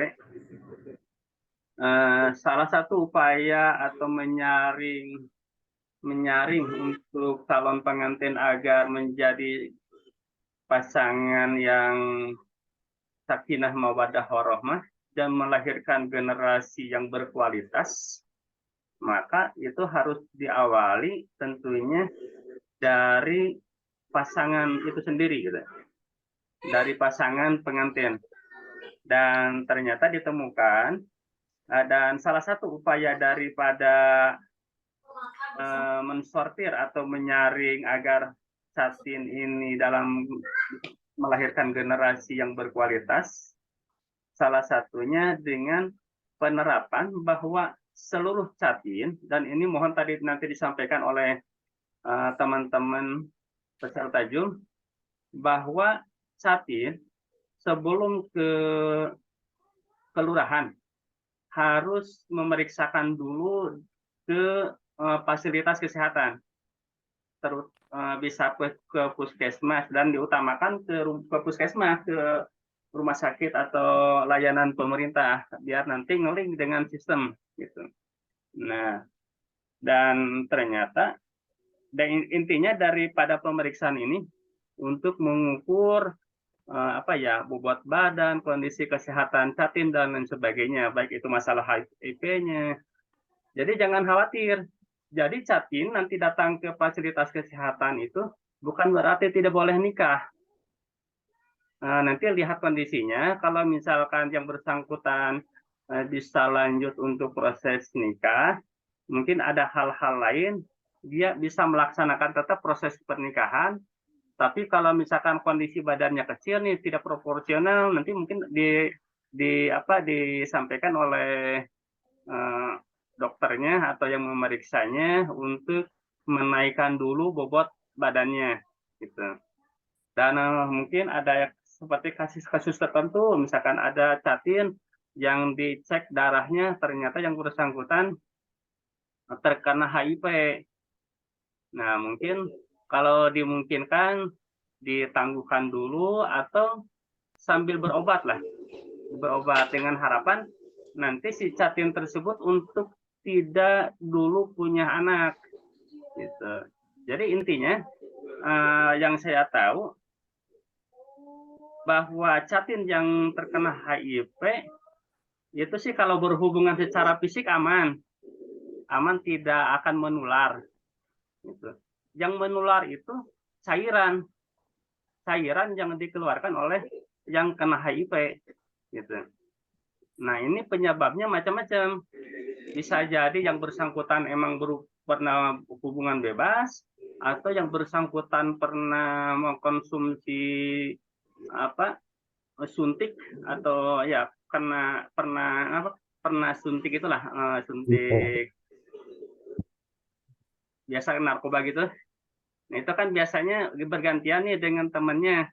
salah satu upaya atau menyaring untuk calon pengantin agar menjadi pasangan yang sakinah mawaddah warahmah dan melahirkan generasi yang berkualitas, maka itu harus diawali tentunya dari pasangan itu sendiri gitu. Dari pasangan pengantin. Dan ternyata ditemukan dan salah satu upaya daripada mensortir atau menyaring agar catin ini dalam melahirkan generasi yang berkualitas, salah satunya dengan penerapan bahwa seluruh catin, dan ini mohon tadi nanti disampaikan oleh teman-teman peserta Zoom, bahwa catin sebelum ke kelurahan harus memeriksakan dulu ke fasilitas kesehatan, terus bisa ke puskesmas, dan diutamakan ke puskesmas, ke rumah sakit atau layanan pemerintah, biar nanti ngelink dengan sistem gitu. Nah, dan ternyata dan intinya daripada pemeriksaan ini untuk mengukur bobot badan, kondisi kesehatan catin dan lain sebagainya, baik itu masalah HIV-nya. Jadi jangan khawatir. Jadi catin nanti datang ke fasilitas kesehatan itu bukan berarti tidak boleh nikah. Nanti lihat kondisinya. Kalau misalkan yang bersangkutan bisa lanjut untuk proses nikah, mungkin ada hal-hal lain, dia bisa melaksanakan tetap proses pernikahan. Tapi kalau misalkan kondisi badannya kecil nih, tidak proporsional, nanti mungkin disampaikan oleh dokternya atau yang memeriksanya untuk menaikkan dulu bobot badannya, gitu. Dan mungkin ada seperti kasus-kasus tertentu, misalkan ada catin yang dicek darahnya ternyata yang bersangkutan terkena HIV. Nah, mungkin kalau dimungkinkan ditangguhkan dulu atau sambil berobat lah. Berobat dengan harapan nanti si catin tersebut untuk tidak dulu punya anak. Gitu. Jadi intinya yang saya tahu bahwa catin yang terkena HIV itu sih kalau berhubungan secara fisik aman tidak akan menular. Gitu. Yang menular itu cairan yang dikeluarkan oleh yang kena HIV. Gitu. Nah ini penyebabnya macam-macam. Bisa jadi yang bersangkutan emang pernah hubungan bebas, atau yang bersangkutan pernah mengkonsumsi suntik, atau ya pernah suntik itulah, suntik biasa narkoba gitu. Nah itu kan biasanya bergantian nih dengan temannya.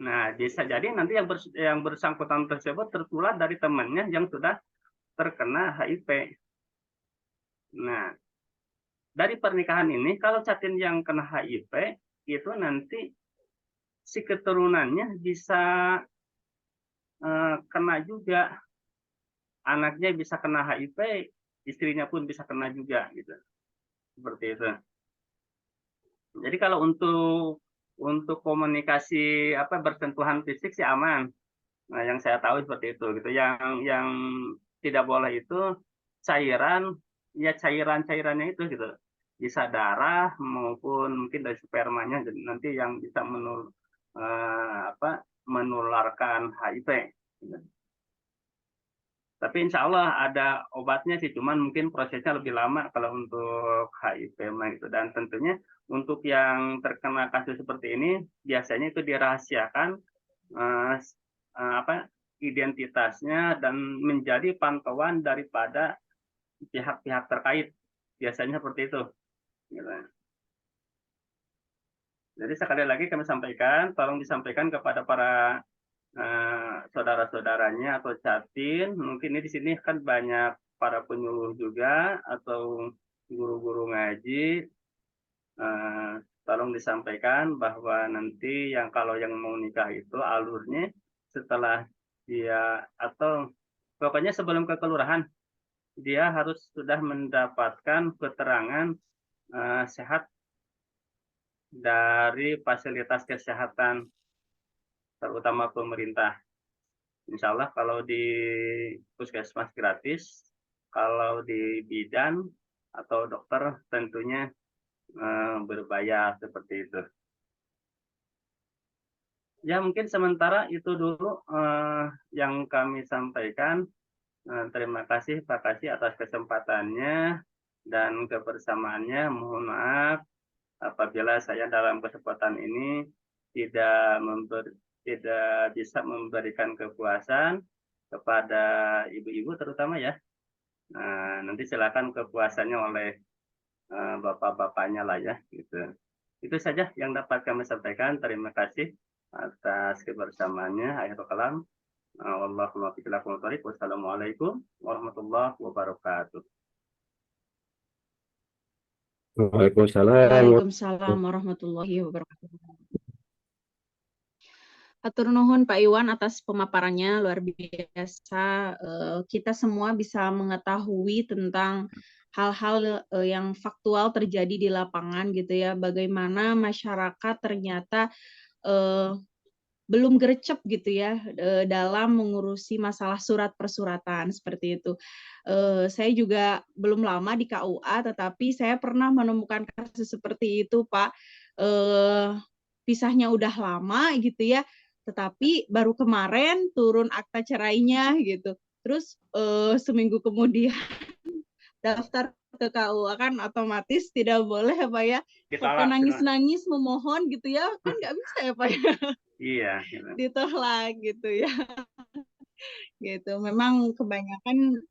Nah bisa jadi nanti yang bersangkutan tersebut tertular dari temannya yang sudah terkena HIV. Nah dari pernikahan ini kalau catin yang kena HIV itu nanti si keturunannya bisa kena juga, anaknya bisa kena HIV, istrinya pun bisa kena juga, gitu. Seperti itu. Jadi kalau untuk komunikasi bersentuhan fisik sih aman. Nah, yang saya tahu seperti itu, gitu. Yang tidak boleh itu cairannya itu, gitu. Bisa darah maupun mungkin dari spermanya, nanti yang bisa menularkan HIV. Gitu. Tapi insya Allah ada obatnya sih, cuman mungkin prosesnya lebih lama kalau untuk HIV gitu. Dan tentunya untuk yang terkena kasus seperti ini biasanya itu dirahasiakan identitasnya dan menjadi pantauan daripada pihak-pihak terkait, biasanya seperti itu. Gitu. Jadi sekali lagi kami sampaikan, tolong disampaikan kepada para saudara-saudaranya atau catin, mungkin ini di sini kan banyak para penyuluh juga atau guru-guru ngaji, tolong disampaikan bahwa nanti kalau yang mau nikah itu alurnya setelah dia atau pokoknya sebelum ke kelurahan dia harus sudah mendapatkan keterangan sehat dari fasilitas kesehatan terutama pemerintah. Insya Allah kalau di puskesmas gratis, kalau di bidan atau dokter tentunya berbayar seperti itu. Ya mungkin sementara itu dulu yang kami sampaikan. Terima kasih Pak Kasih atas kesempatannya dan kebersamaannya. Mohon maaf apabila saya dalam kesempatan ini tidak bisa memberikan kepuasan kepada ibu-ibu terutama ya. Nanti silakan kepuasannya oleh bapak-bapaknya lah ya. Gitu. Itu saja yang dapat kami sampaikan. Terima kasih atas kebersamaannya. Akhirul kalam. Wassalamualaikum warahmatullahi wabarakatuh. Waalaikumsalam. Waalaikumsalam warahmatullahi wabarakatuh. Atur nuhun Pak Iwan atas pemaparannya luar biasa. Kita semua bisa mengetahui tentang hal-hal yang faktual terjadi di lapangan gitu ya. Bagaimana masyarakat ternyata belum gercep gitu ya dalam mengurusi masalah surat persuratan seperti itu. Saya juga belum lama di KUA, tetapi saya pernah menemukan kasus seperti itu, Pak. Pisahnya udah lama gitu ya, tetapi baru kemarin turun akta cerainya gitu. Terus seminggu kemudian daftar ke KUA kan otomatis tidak boleh apa ya, sampai nangis-nangis memohon gitu ya, kan nggak bisa ya Pak ya. Iya. Ditolak gitu ya. Gitu. Memang kebanyakan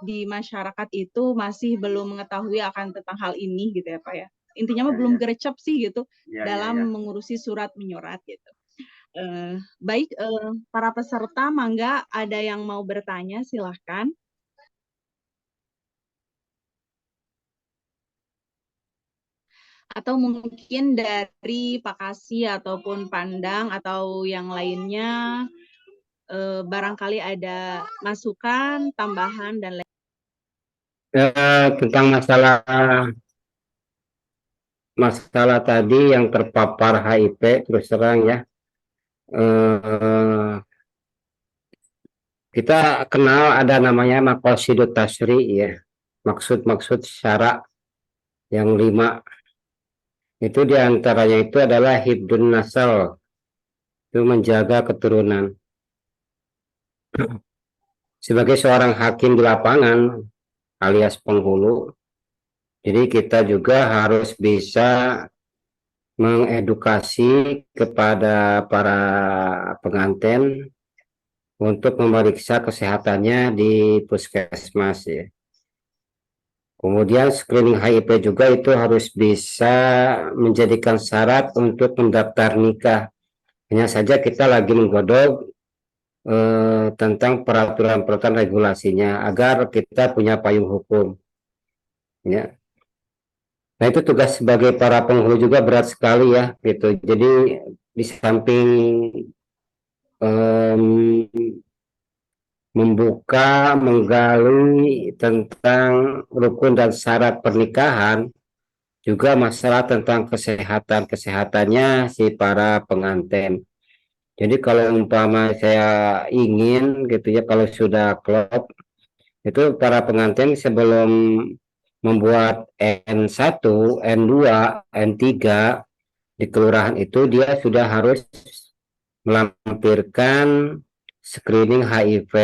di masyarakat itu masih belum mengetahui akan tentang hal ini gitu ya Pak ya. Intinya mah belum gercep sih gitu dalam mengurusi surat menyurat gitu. Baik, para peserta mangga ada yang mau bertanya silahkan. Atau mungkin dari Pak Kasih ataupun Pandang atau yang lainnya barangkali ada masukan, tambahan dan lain. Tentang masalah tadi yang terpapar HIV terus terang ya, kita kenal ada namanya maqasidut tasyri ya, maksud syara yang 5. Itu diantaranya itu adalah hibdun nasal, itu menjaga keturunan. Sebagai seorang hakim di lapangan alias penghulu, jadi kita juga harus bisa mengedukasi kepada para pengantin untuk memeriksa kesehatannya di puskesmas ya. Kemudian screening HIV juga itu harus bisa menjadikan syarat untuk mendaftar nikah. Hanya saja kita lagi menggodok tentang peraturan-peraturan regulasinya agar kita punya payung hukum. Ya. Nah itu tugas sebagai para penghulu juga berat sekali ya gitu. Jadi di samping membuka, menggali tentang rukun dan syarat pernikahan, juga masalah tentang kesehatannya si para pengantin. Jadi kalau umpama saya ingin gitu ya, kalau sudah klop, itu para pengantin sebelum membuat N1, N2, N3 di kelurahan itu dia sudah harus melampirkan screening HIV,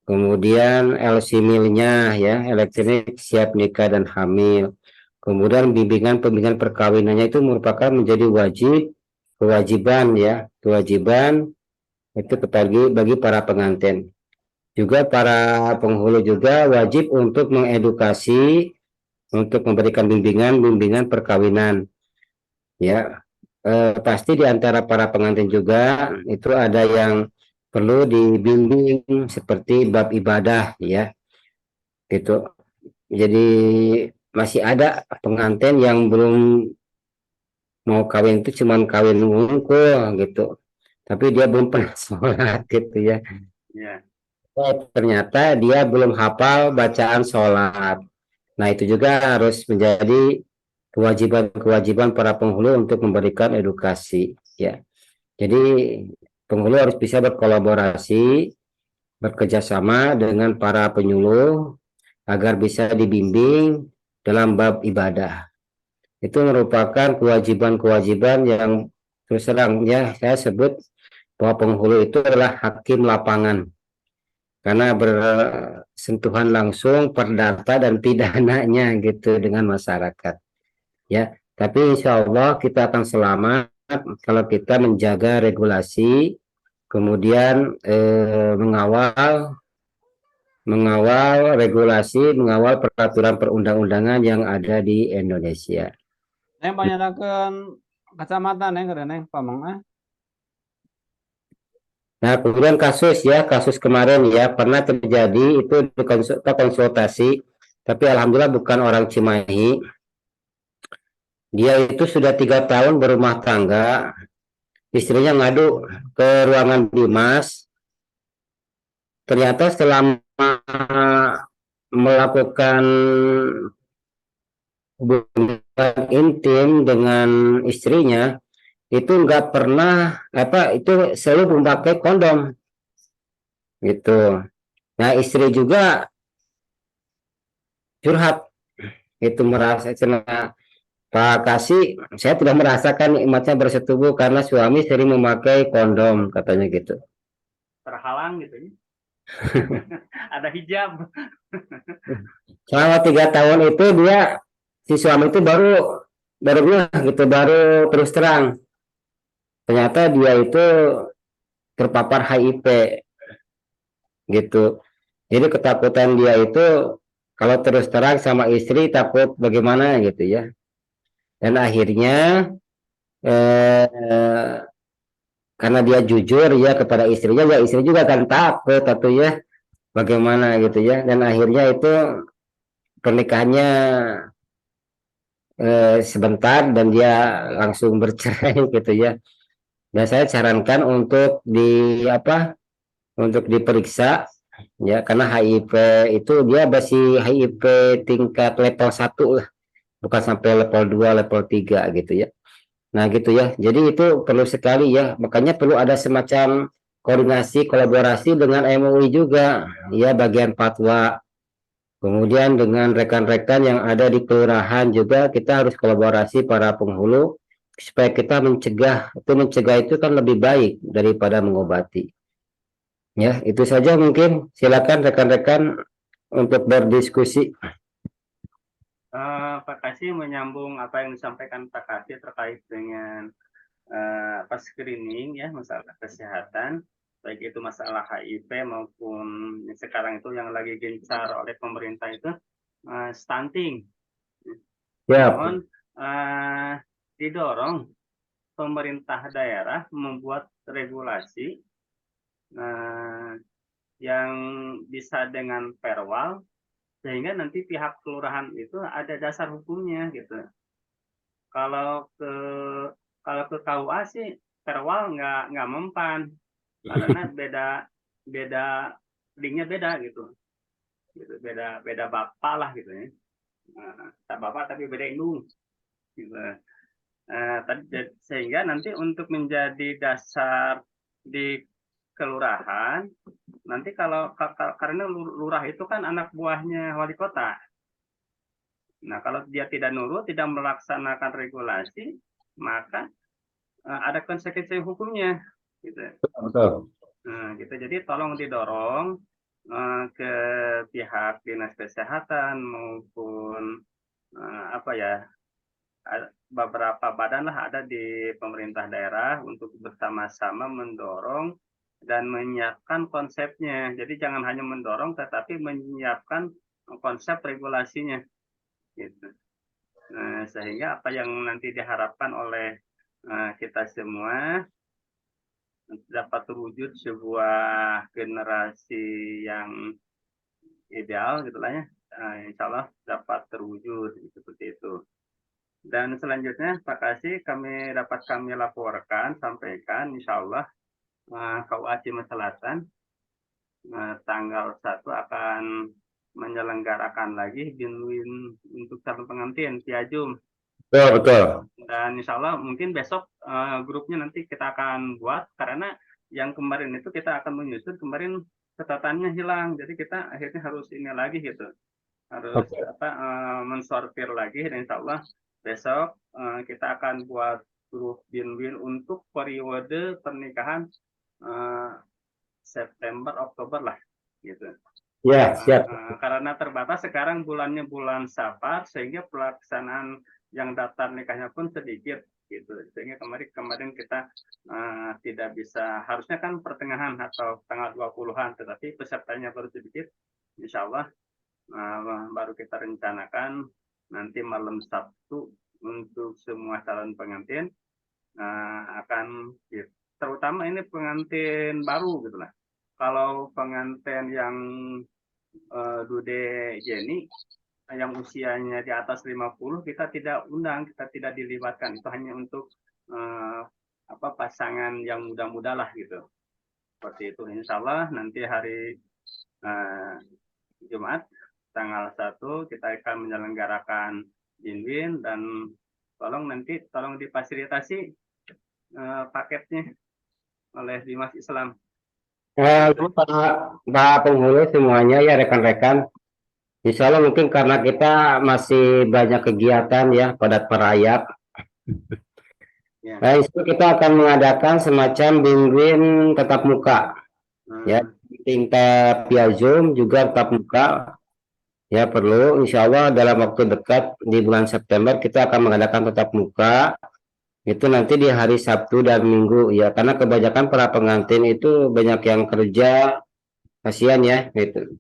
kemudian LC-MIL-nya ya, elektronik siap nikah dan hamil, kemudian pembimbingan perkawinannya itu merupakan menjadi kewajiban ya, kewajiban itu bagi para pengantin. Juga para penghulu juga wajib untuk mengedukasi, untuk memberikan bimbingan perkawinan ya. Pasti di antara para pengantin juga itu ada yang perlu dibimbing seperti bab ibadah ya gitu. Jadi masih ada pengantin yang belum mau kawin itu cuman kawin ngungkul gitu, tapi dia belum pernah sholat gitu ya. Ya. Ternyata dia belum hafal bacaan sholat. Nah, itu juga harus menjadi kewajiban-kewajiban para penghulu untuk memberikan edukasi. Ya, jadi penghulu harus bisa berkolaborasi, bekerjasama dengan para penyuluh agar bisa dibimbing dalam bab ibadah. Itu merupakan kewajiban-kewajiban yang terus terang ya saya sebut bahwa penghulu itu adalah hakim lapangan karena bersentuhan langsung perdata dan pidananya gitu dengan masyarakat ya. Tapi insya Allah kita akan selamat kalau kita menjaga regulasi, kemudian mengawal regulasi, mengawal peraturan perundang-undangan yang ada di Indonesia. Neng panyadakeun kacamata neng kada neng pamang. Nah, kemudian kasus kemarin ya pernah terjadi itu di konsultasi, tapi alhamdulillah bukan orang Cimahi. Dia itu sudah 3 tahun berumah tangga, istrinya ngadu ke ruangan Dimas. Ternyata selama melakukan hubungan intim dengan istrinya itu nggak pernah itu selalu memakai kondom gitu. Nah, istri juga curhat itu merasa Pak Kasih, saya tidak merasakan nikmatnya bersetubuh karena suami sering memakai kondom katanya gitu. Terhalang gitu ya. Ada hijab. Selama 3 tahun itu si suami itu baru gitu, baru terus terang ternyata dia itu terpapar HIV gitu. Jadi ketakutan dia itu kalau terus terang sama istri takut bagaimana gitu ya. Dan akhirnya eh, karena dia jujur ya kepada istrinya, ya istri juga kan takut atau ya bagaimana gitu ya. Dan akhirnya itu pernikahannya sebentar dan dia langsung bercerai gitu ya. Dan saya sarankan untuk untuk diperiksa ya karena HIV itu dia masih HIV tingkat level 1 lah, bukan sampai level 2 level 3 gitu ya. Nah gitu ya, jadi itu perlu sekali ya, makanya perlu ada semacam koordinasi kolaborasi dengan MUI juga ya, bagian fatwa, kemudian dengan rekan-rekan yang ada di kelurahan juga kita harus kolaborasi para penghulu supaya kita mencegah itu kan lebih baik daripada mengobati. Ya, itu saja mungkin. Silakan rekan-rekan untuk berdiskusi. Pak Kasih menyambung apa yang disampaikan Pak Kasih terkait dengan screening ya, masalah kesehatan, baik itu masalah HIV maupun sekarang itu yang lagi gencar oleh pemerintah itu stunting. Ya, Mohon didorong pemerintah daerah membuat regulasi yang bisa dengan perwal sehingga nanti pihak kelurahan itu ada dasar hukumnya gitu. Kalau ke KUA sih perwal nggak mempan karena beda linknya beda gitu beda bapak lah gitu ya. Tak bapak tapi beda indung gitu. Sehingga nanti untuk menjadi dasar di kelurahan nanti karena lurah itu kan anak buahnya wali kota. Nah, kalau dia tidak nurut, tidak melaksanakan regulasi, maka ada konsekuensi hukumnya. Gitu. betul. Nah, gitu. Jadi tolong didorong ke pihak dinas kesehatan maupun beberapa badan lah ada di pemerintah daerah untuk bersama-sama mendorong dan menyiapkan konsepnya. Jadi jangan hanya mendorong, tetapi menyiapkan konsep regulasinya. Gitu. Sehingga apa yang nanti diharapkan oleh kita semua dapat terwujud sebuah generasi yang ideal gitulah ya. Insya Allah dapat terwujud seperti itu. Dan selanjutnya Pak Kasih kami laporkan sampaikan insya Allah KUA Cimahi Selatan tanggal 1 akan menyelenggarakan lagi binwin untuk calon pengantin via Zoom. Betul. Dan insya Allah mungkin besok grupnya nanti kita akan buat, karena yang kemarin itu kita akan menyusun, kemarin catatannya hilang, jadi kita akhirnya harus ini lagi gitu, harus mensortir lagi. Dan insya Allah besok kita akan buat grup binwin untuk periode pernikahan September Oktober lah gitu. Ya, siap. Karena terbatas sekarang bulannya bulan Safar, sehingga pelaksanaan yang daftar nikahnya pun sedikit gitu, sehingga kemarin kita tidak bisa, harusnya kan pertengahan atau tanggal 20-an, tetapi pesertanya baru sedikit. Insya Allah baru kita rencanakan nanti malam Sabtu untuk semua calon pengantin akan terutama ini pengantin baru gitu lah. Kalau pengantin yang Dude Jenny yang usianya di atas 50, kita tidak undang, kita tidak dilibatkan. Itu hanya untuk pasangan yang muda-muda lah gitu. Seperti itu. Insya Allah nanti hari Jumat tanggal 1 kita akan menyelenggarakan binwin, dan tolong difasilitasi paketnya oleh Dimas Islam. Pak penghulu semuanya ya, rekan-rekan. Insya Allah mungkin karena kita masih banyak kegiatan ya, padat merayap. Ya. Nah, kita akan mengadakan semacam binwin tatap muka. Ya, tingkat via Zoom juga tatap muka. Ya, perlu. Insya Allah dalam waktu dekat di bulan September kita akan mengadakan tatap muka. Itu nanti di hari Sabtu dan Minggu ya, karena kebanyakan para pengantin itu banyak yang kerja, kasihan ya gitu.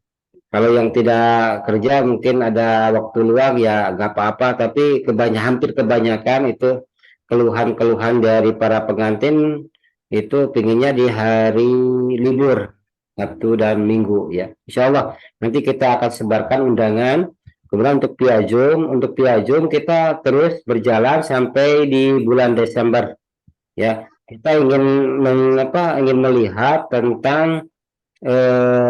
Kalau yang tidak kerja mungkin ada waktu luang ya nggak apa-apa, tapi hampir kebanyakan itu keluhan-keluhan dari para pengantin itu pinginnya di hari libur Sabtu dan Minggu ya. Insya Allah nanti kita akan sebarkan undangan. Kemudian untuk via Zoom kita terus berjalan sampai di bulan Desember ya. Kita ingin melihat tentang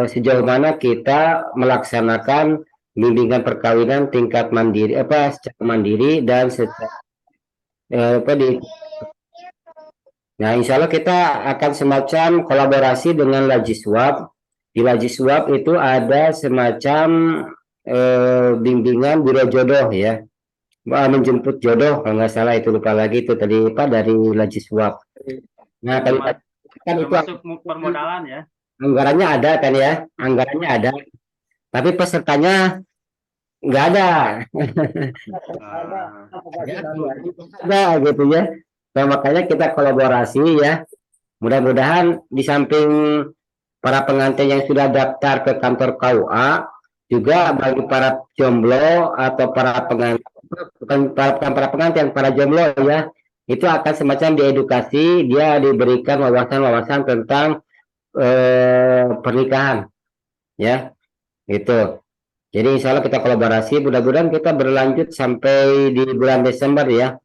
sejauh mana kita melaksanakan bimbingan perkawinan tingkat mandiri secara mandiri dan secara Nah, insya Allah kita akan semacam kolaborasi dengan Lajiswab. Di Lajiswab itu ada semacam bimbingan biro jodoh ya, menjemput jodoh kalau nggak salah, itu lupa lagi itu tadi Pak dari Lajiswab. Nah, kan itu masuk permodalan ya. Anggarannya ada kan ya, anggarannya ada, tapi pesertanya nggak ada. Ada gitu ya. Nah, makanya kita kolaborasi ya. Mudah-mudahan di samping para pengantin yang sudah daftar ke kantor KUA, juga bagi para jomblo atau para pengantin, bukan para pengantin, para jomblo ya, itu akan semacam diedukasi, dia diberikan wawasan-wawasan tentang pernikahan ya, gitu. Jadi insya Allah kita kolaborasi, mudah-mudahan kita berlanjut sampai di bulan Desember ya.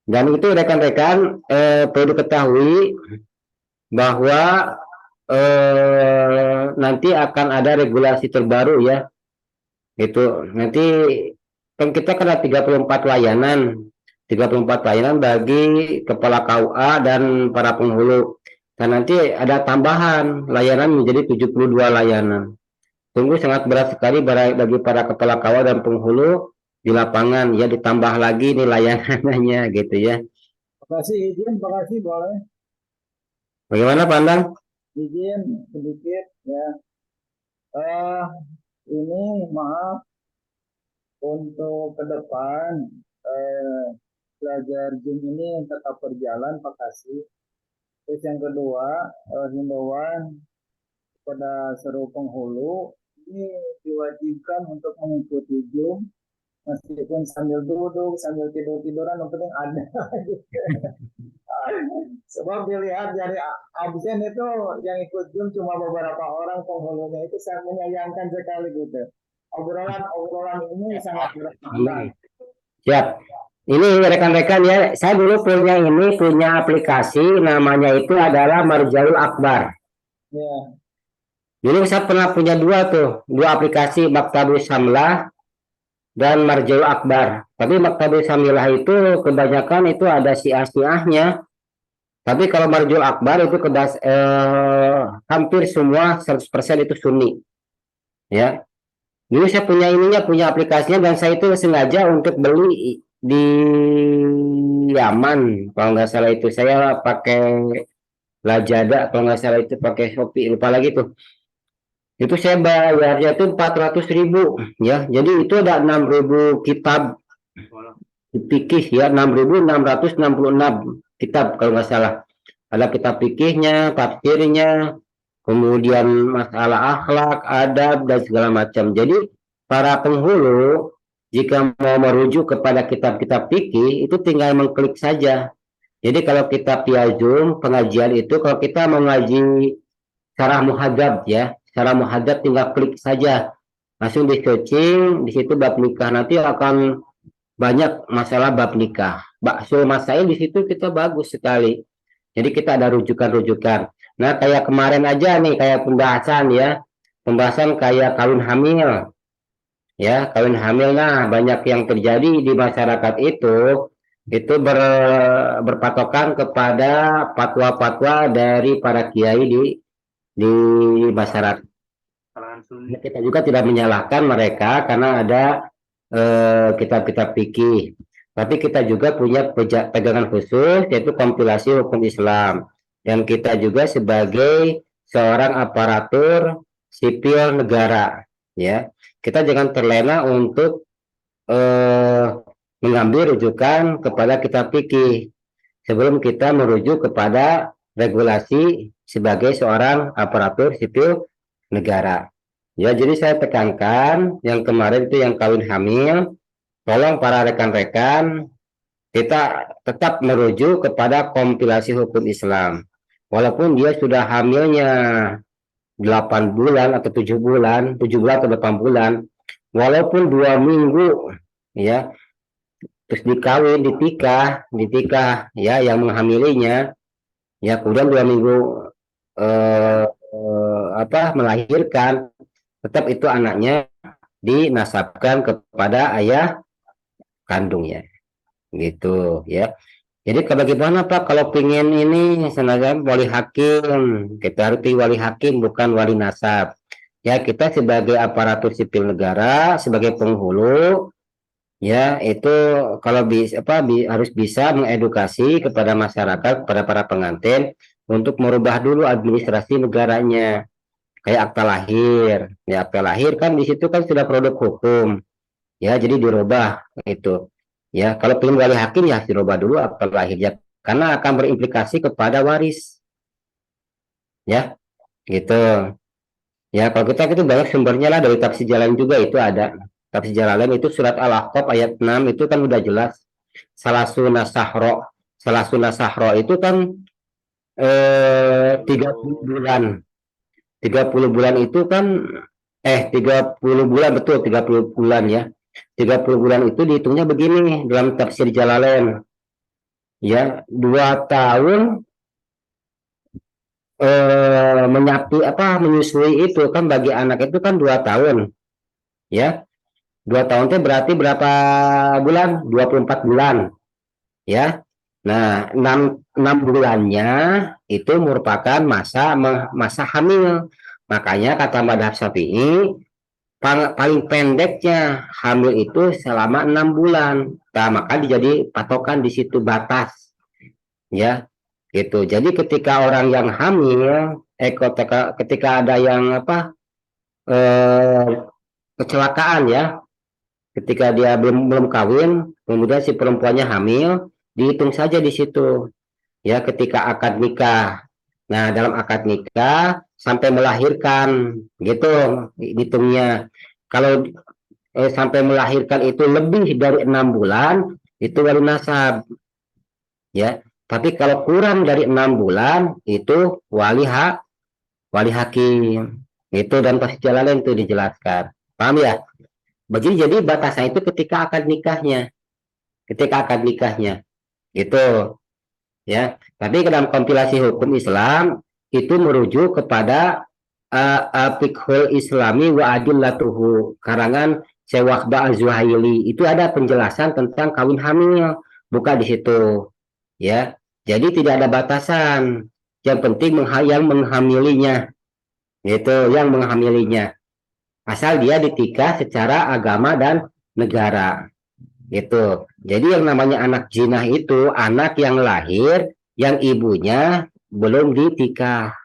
Dan itu rekan-rekan perlu diketahui bahwa nanti akan ada regulasi terbaru ya. Itu nanti kan kita kena 34 layanan bagi kepala KUA dan para penghulu. Dan nanti ada tambahan layanan menjadi 72 layanan. Sungguh sangat berat sekali bagi para kepala KUA dan penghulu di lapangan ya, ditambah lagi nih layanannya gitu ya. Izin, boleh. Bagaimana Pandang? Izin sedikit ya. Ini maaf untuk ke depan belajar Zoom ini tetap berjalan, Pak Kasih. Terus yang kedua, himbauan kepada seluruh penghulu ini diwajibkan untuk mengikuti Zoom meskipun sambil duduk, sambil tidur-tiduran, yang penting ada. Sebab dilihat dari absen itu yang ikut Zoom cuma beberapa orang penghulunya, itu sangat menyayangkan sekali gitu. Obrolan ini sangat bermanfaat. Siap. Ini rekan-rekan ya, saya dulu punya aplikasi namanya itu adalah Marjaul Akbar. Ya. Dulu saya pernah punya dua aplikasi, Maktabus Samlah dan Marjaul Akbar. Tapi Maktabus Samlah itu kebanyakan itu ada syiah-syiahnya. Tapi kalau Marjaul Akbar itu hampir semua 100% itu Sunni. Ya, dulu saya punya punya aplikasinya, dan saya itu sengaja untuk beli di Yaman. Kalau nggak salah itu saya pakai Lazada, kalau nggak salah itu pakai Shopee, lupa lagi tuh. Itu saya bayarnya itu 400.000 ya. Jadi itu ada 6.000 kitab fikih ya, 6.666 kitab kalau nggak salah. Ada kitab fikihnya, tafsirnya, kemudian masalah akhlak, adab, dan segala macam. Jadi para penghulu jika mau merujuk kepada kitab-kitab fikih itu tinggal mengklik saja. Jadi kalau kitab Zoom pengajian itu, kalau kita mau ngaji syarah muhadzab ya, syarah muhadzab tinggal klik saja, langsung di searching di situ bab nikah, nanti akan banyak masalah bab nikah. Baksul masail di situ kita bagus sekali. Jadi kita ada rujukan-rujukan. Nah, kayak kemarin aja nih, kayak pembahasan kayak kawin hamil. Ya, kawin hamil, nah banyak yang terjadi di masyarakat itu berpatokan kepada fatwa-fatwa dari para kiai di masyarakat. Kita juga tidak menyalahkan mereka karena ada kitab-kitab fikih. Tapi kita juga punya pegangan khusus, yaitu kompilasi hukum Islam. Dan kita juga sebagai seorang aparatur sipil negara, ya, kita jangan terlena untuk mengambil rujukan kepada kitab fikih sebelum kita merujuk kepada regulasi sebagai seorang aparatur sipil negara. Ya, jadi saya tekankan yang kemarin itu yang kawin hamil, tolong para rekan-rekan kita tetap merujuk kepada kompilasi hukum Islam. Walaupun dia sudah hamilnya 8 bulan atau 7 bulan, 7 bulan atau 8 bulan, walaupun 2 minggu, ya, terus ditikah, ya, yang menghamilinya, ya, kemudian 2 minggu melahirkan, tetap itu anaknya dinasabkan kepada ayah kandungnya, gitu ya. Jadi bagaimana Pak kalau pingin ini sengaja wali hakim, kita harus wali hakim bukan wali nasab. Ya, kita sebagai aparatur sipil negara, sebagai penghulu, ya, itu kalau harus bisa mengedukasi kepada masyarakat, kepada para pengantin untuk merubah dulu administrasi negaranya. Kayak akta lahir, ya, akta lahir kan di situ kan sudah produk hukum, ya, jadi dirubah itu. Ya, kalau pengen wali hakim ya dirubah dulu akta lahirnya karena akan berimplikasi kepada waris. Ya, gitu. Ya, kalau kita itu banyak sumbernya lah, dari tafsir Jalalain juga itu ada. Tafsir Jalalain itu surat Al-Ahqaf ayat 6 itu kan udah jelas. Salasuna sahro itu kan 30 bulan. 30 bulan itu kan 30 bulan, betul, 30 bulan ya. 30 bulan itu dihitungnya begini dalam tafsir Jalalain. Ya, 2 tahun menyusui itu kan bagi anak itu kan 2 tahun. Ya. 2 tahun itu berarti berapa bulan? 24 bulan. Ya. Nah, 6 bulannya itu merupakan masa hamil. Makanya kata Madhab Syafi'i, paling pendeknya hamil itu selama 6 bulan. Nah, maka jadi patokan di situ batas. Ya, gitu. Jadi ketika orang yang hamil, ketika ada yang kecelakaan ya, ketika dia belum kawin, kemudian si perempuannya hamil, dihitung saja di situ. Ya, ketika akad nikah. Nah, dalam akad nikah sampai melahirkan, gitu hitungnya. Kalau sampai melahirkan itu lebih dari 6 bulan, itu wali nasab. Ya, tapi kalau kurang dari 6 bulan, itu wali hakim. Itu dan tafsir Jalalain itu dijelaskan. Paham ya? Jadi batasan itu ketika akad nikahnya. Gitu. Ya, tapi dalam kompilasi hukum Islam itu merujuk kepada Fiqhul Islami wa Adillatuhu, karangan Syekh Wahba Az-Zuhaili. Itu ada penjelasan tentang kawin hamil, buka di situ ya. Jadi tidak ada batasan. Yang penting yang menghamilinya, yaitu yang menghamilinya. Asal dia ditikah secara agama dan negara. Gitu. Jadi yang namanya anak jinah itu anak yang lahir yang ibunya belum ditikah.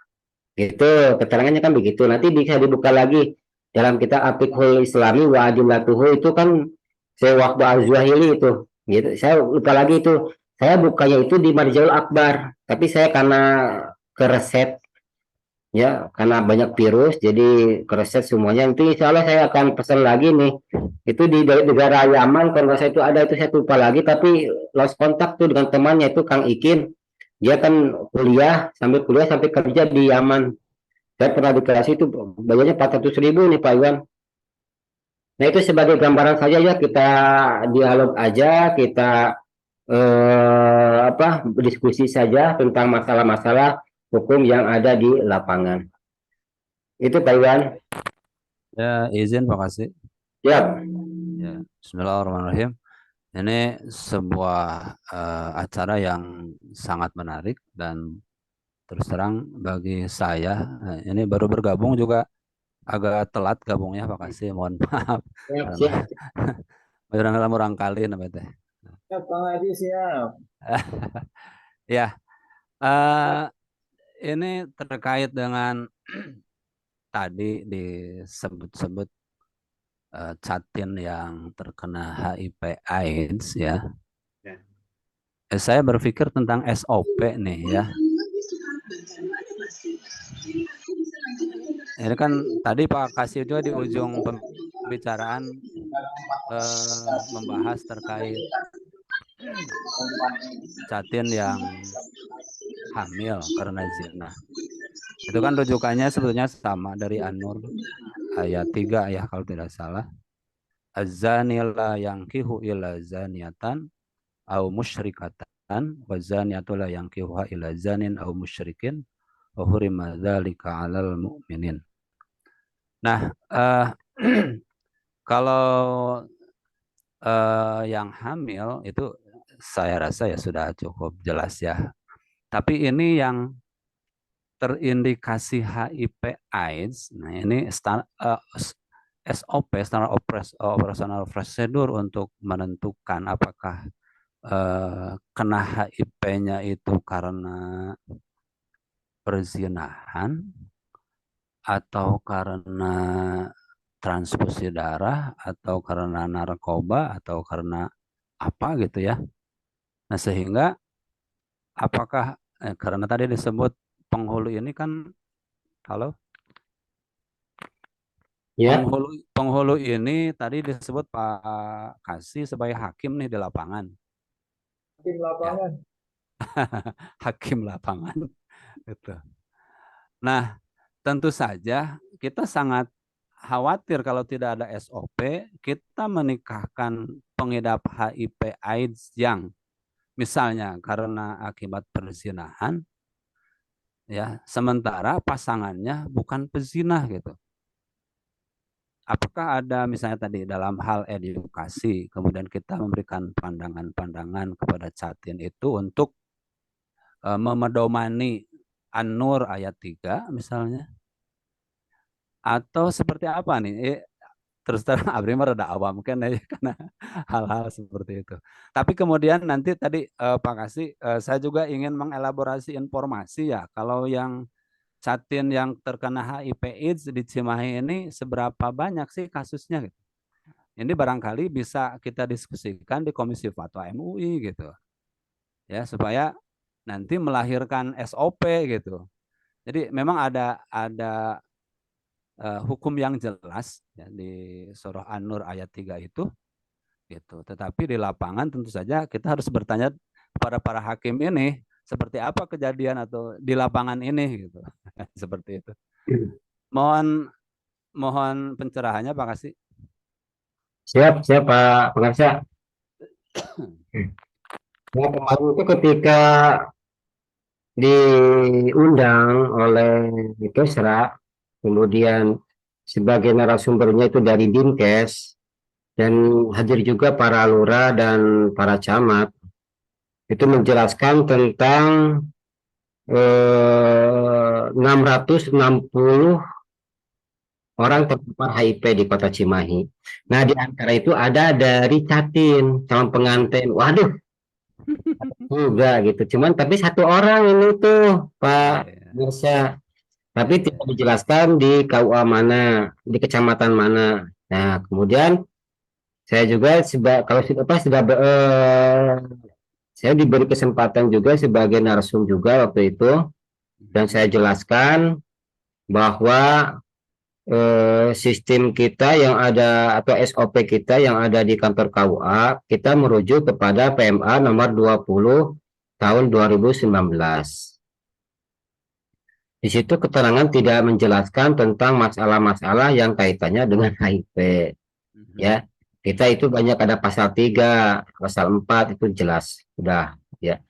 Gitu, keterangannya kan begitu. Nanti bisa dibuka lagi dalam kitab Fiqhul Islami wa Adillatuhu, itu kan Syekh Wahba Az-Zuhaili itu. Gitu. Saya lupa lagi itu. Saya bukanya itu di Marjaul Akbar, tapi saya karena kereset ya, karena banyak virus jadi kereset semuanya. Itu insya Allah saya akan pesan lagi nih. Itu di negara Yaman kalau nggak saya itu ada, itu saya lupa lagi, tapi lost kontak tuh dengan temannya itu Kang Ikin. Dia kan kuliah sampai kerja di Yaman. Saya pernah dikasih itu bayarnya 400.000 nih Pak Iwan. Nah itu sebagai gambaran saja ya, kita dialog aja, kita berdiskusi saja tentang masalah-masalah hukum yang ada di lapangan. Itu Pak Iwan. Ya, izin Pak Kasih. Ya. Ya, Bismillahirrahmanirrahim. Ini sebuah acara yang sangat menarik dan terus terang bagi saya ini baru bergabung juga agak telat gabungnya Pak Kasih, mohon maaf. Siap. Barangkali namanya teh. Siap, Kang Haji, siap. Ya, ini terkait dengan tadi disebut-sebut Catin yang terkena HIV AIDS ya. Saya berpikir tentang SOP nih ya. Ini kan tadi Pak Kasih juga di ujung pembicaraan membahas terkait Catin yang hamil karena zina. Itu kan rujukannya sebetulnya sama dari An-Nur ayat 3 ya kalau tidak salah. Az-zani la yankihu illa zaniatan au musyrikatan wa zaniatu la yankihuha illa zanin au musyrikin wa hurima dzalika 'alal mu'minin. Nah, kalau yang hamil itu saya rasa ya sudah cukup jelas ya. Tapi ini yang terindikasi HIV AIDS, nah ini SOP, standar operasional prosedur untuk menentukan apakah kena HIV-nya itu karena perzinahan atau karena transfusi darah atau karena narkoba atau karena apa gitu ya. Nah sehingga apakah karena tadi disebut penghulu ini kan halo? Ya. Penghulu ini tadi disebut Pak Kasih sebagai hakim nih di lapangan. Hakim lapangan. Ya. Hakim lapangan. Gitu. Nah, tentu saja kita sangat khawatir kalau tidak ada SOP, kita menikahkan pengidap HIV AIDS yang misalnya karena akibat perzinahan, ya, sementara pasangannya bukan pezina gitu. Apakah ada misalnya tadi dalam hal edukasi, kemudian kita memberikan pandangan-pandangan kepada Catin itu untuk memedomani An-Nur ayat 3 misalnya? Atau seperti apa nih? Terus terang Abri mah rada awam kan ya karena hal-hal seperti itu. Tapi kemudian nanti tadi Pak Kasih, saya juga ingin mengelaborasi informasi ya. Kalau yang Catin yang terkena HIV AIDS di Cimahi ini seberapa banyak sih kasusnya gitu. Ini barangkali bisa kita diskusikan di Komisi Fatwa MUI gitu. Ya, supaya nanti melahirkan SOP gitu. Jadi memang ada hukum yang jelas ya, di surah An-Nur ayat 3 itu gitu. Tetapi di lapangan tentu saja kita harus bertanya kepada para hakim ini seperti apa kejadian atau di lapangan ini gitu. Seperti itu. Mohon pencerahannya Pak Kasih. Siap Pak Pengarsa. Ya, kemarin itu ketika diundang oleh Kesra kemudian sebagai narasumbernya itu dari Dinkes, dan hadir juga para lurah dan para camat. Itu menjelaskan tentang 660 orang terpapar HIV di Kota Cimahi. Nah, di antara itu ada dari Catin, calon pengantin. Waduh, juga gitu. Cuman tapi satu orang ini tuh, Pak Iya. Mirsa. Tapi tidak dijelaskan di KUA mana, di kecamatan mana. Nah, kemudian saya juga kalau sudah apa sudah saya diberi kesempatan juga sebagai narsum juga waktu itu, dan saya jelaskan bahwa sistem kita yang ada atau SOP kita yang ada di kantor KUA, kita merujuk kepada PMA nomor 20 tahun 2019. Di situ keterangan tidak menjelaskan tentang masalah-masalah yang kaitannya dengan HIV. Ya, kita itu banyak ada pasal 3, pasal 4 itu jelas sudah ya.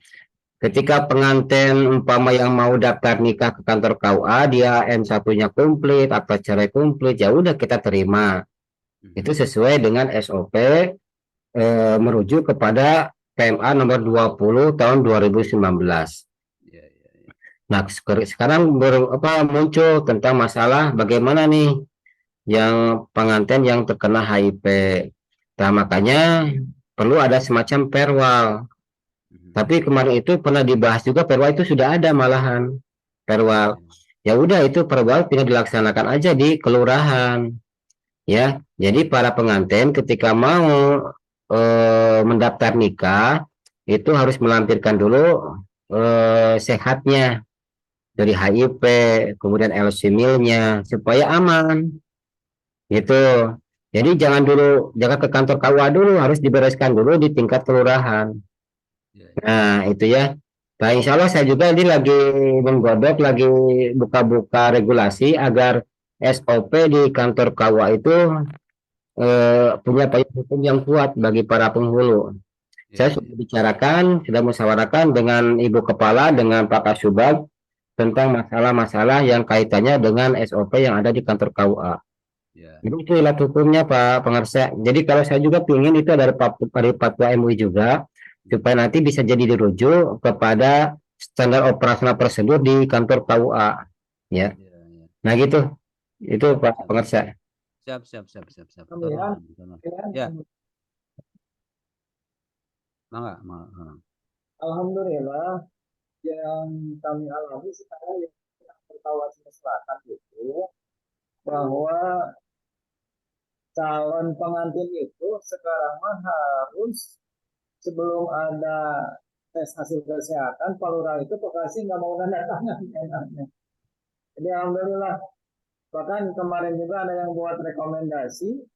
Ketika pengantin umpama yang mau daftar nikah ke kantor KUA, dia N1-nya komplit, atau cerai komplit, ya udah kita terima. Itu sesuai dengan SOP merujuk kepada PMA nomor 20 tahun 2019. Nah, sekarang muncul tentang masalah bagaimana nih yang pengantin yang terkena HIV. Nah, makanya perlu ada semacam perwal. Tapi kemarin itu pernah dibahas juga, perwal itu sudah ada malahan. Perwal. Ya udah, itu perwal tinggal dilaksanakan aja di kelurahan. Ya, jadi para pengantin ketika mau mendaftar nikah itu harus melampirkan dulu sehatnya dari HIV, kemudian LC-milnya supaya aman. Gitu. Jadi jangan ke kantor KUA dulu, harus dibereskan dulu di tingkat kelurahan. Nah, itu ya. Nah, insya Allah saya juga ini lagi menggodok, lagi buka-buka regulasi agar SOP di kantor KUA itu punya payung hukum yang kuat bagi para penghulu. Saya sudah bicarakan, sudah musyawarahkan dengan Ibu Kepala, dengan Pak Kasubag tentang masalah-masalah yang kaitannya dengan SOP yang ada di kantor KUA. Jadi itu ilat hukumnya Pak Pengarsa. Jadi kalau saya juga ingin itu dari Papua MUI juga, supaya nanti bisa jadi dirujuk kepada standar operasional prosedur di kantor KUA. Ya. Nah gitu. Itu Pak Pengarsa. Siap. Ya. Alhamdulillah, yang kami alami sekarang di Sulawesi Selatan itu bahwa calon pengantin itu sekarang mah harus sebelum ada tes hasil kesehatan, Pak Lurah itu pasti nggak mau tanda tangan enaknya. Jadi alhamdulillah, bahkan kemarin juga ada yang buat rekomendasi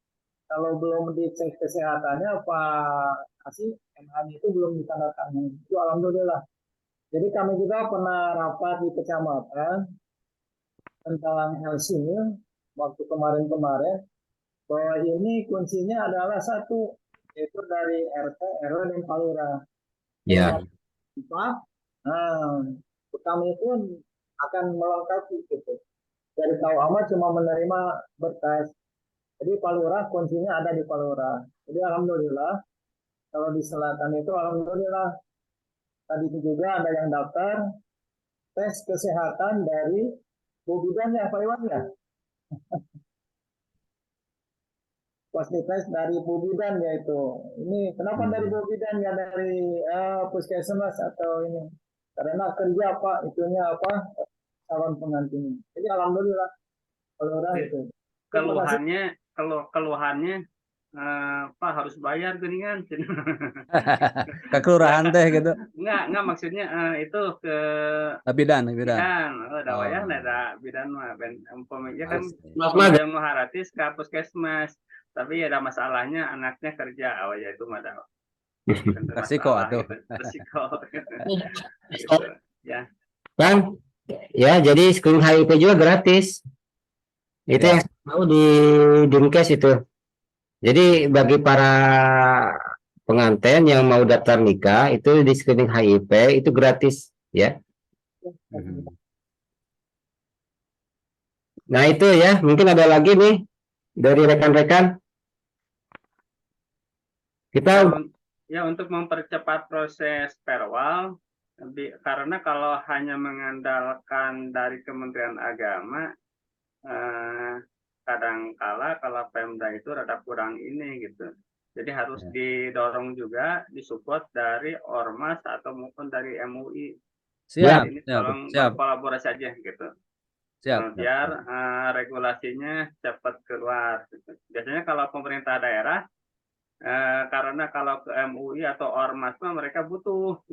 kalau belum dicek kesehatannya Pak Kasih MH itu belum ditandatangani. Itu alhamdulillah. Jadi kami juga pernah rapat di kecamatan tentang LC-mil waktu kemarin-kemarin, bahwa ini kuncinya adalah satu, yaitu dari RT, RW, dan Pak Lurah. Ya. Nah, kami pun akan melengkapi gitu. Dari KUA cuma menerima berkas. Jadi Pak Lurah kuncinya ada di Pak Lurah. Jadi alhamdulillah kalau di selatan itu alhamdulillah tadi juga ada yang daftar tes kesehatan dari Bu Bidan ya Pak Iwan ya. Pasti tes dari Bu Bidan yaitu. Ini kenapa dari Bu Bidan ya dari puskesmas atau ini? Karena kerja Pak itunya apa calon pengantin. Jadi alhamdulillah kalau orang itu. Keluhannya Pak harus bayar geningan. Ke kelurahan teh gitu. Enggak maksudnya itu ke bidan. Da wayah da bidan mah umpamanya kan yang muharatis ke puskesmas. Tapi ada masalahnya anaknya kerja ya itu mah resiko atuh. Resiko. Ya. Bang, ya jadi screening HIV juga gratis. Itu yang saya tahu di Dinkes itu. Jadi bagi para pengantin yang mau daftar nikah itu di screening HIV itu gratis ya. Nah itu ya, mungkin ada lagi nih dari rekan-rekan. Kita Ya, ya untuk mempercepat proses perwal, karena kalau hanya mengandalkan dari Kementerian Agama, kadangkala kalau Pemda itu rada kurang ini gitu. Jadi harus Ya. didorong juga, disupport dari Ormas atau maupun dari MUI. Siap, Ini siap, tolong siap, berkolaborasi aja gitu. siap, siap. Biar regulasinya cepat keluar. Gitu. Biasanya kalau pemerintah daerah, karena kalau ke MUI atau Ormas mereka butuh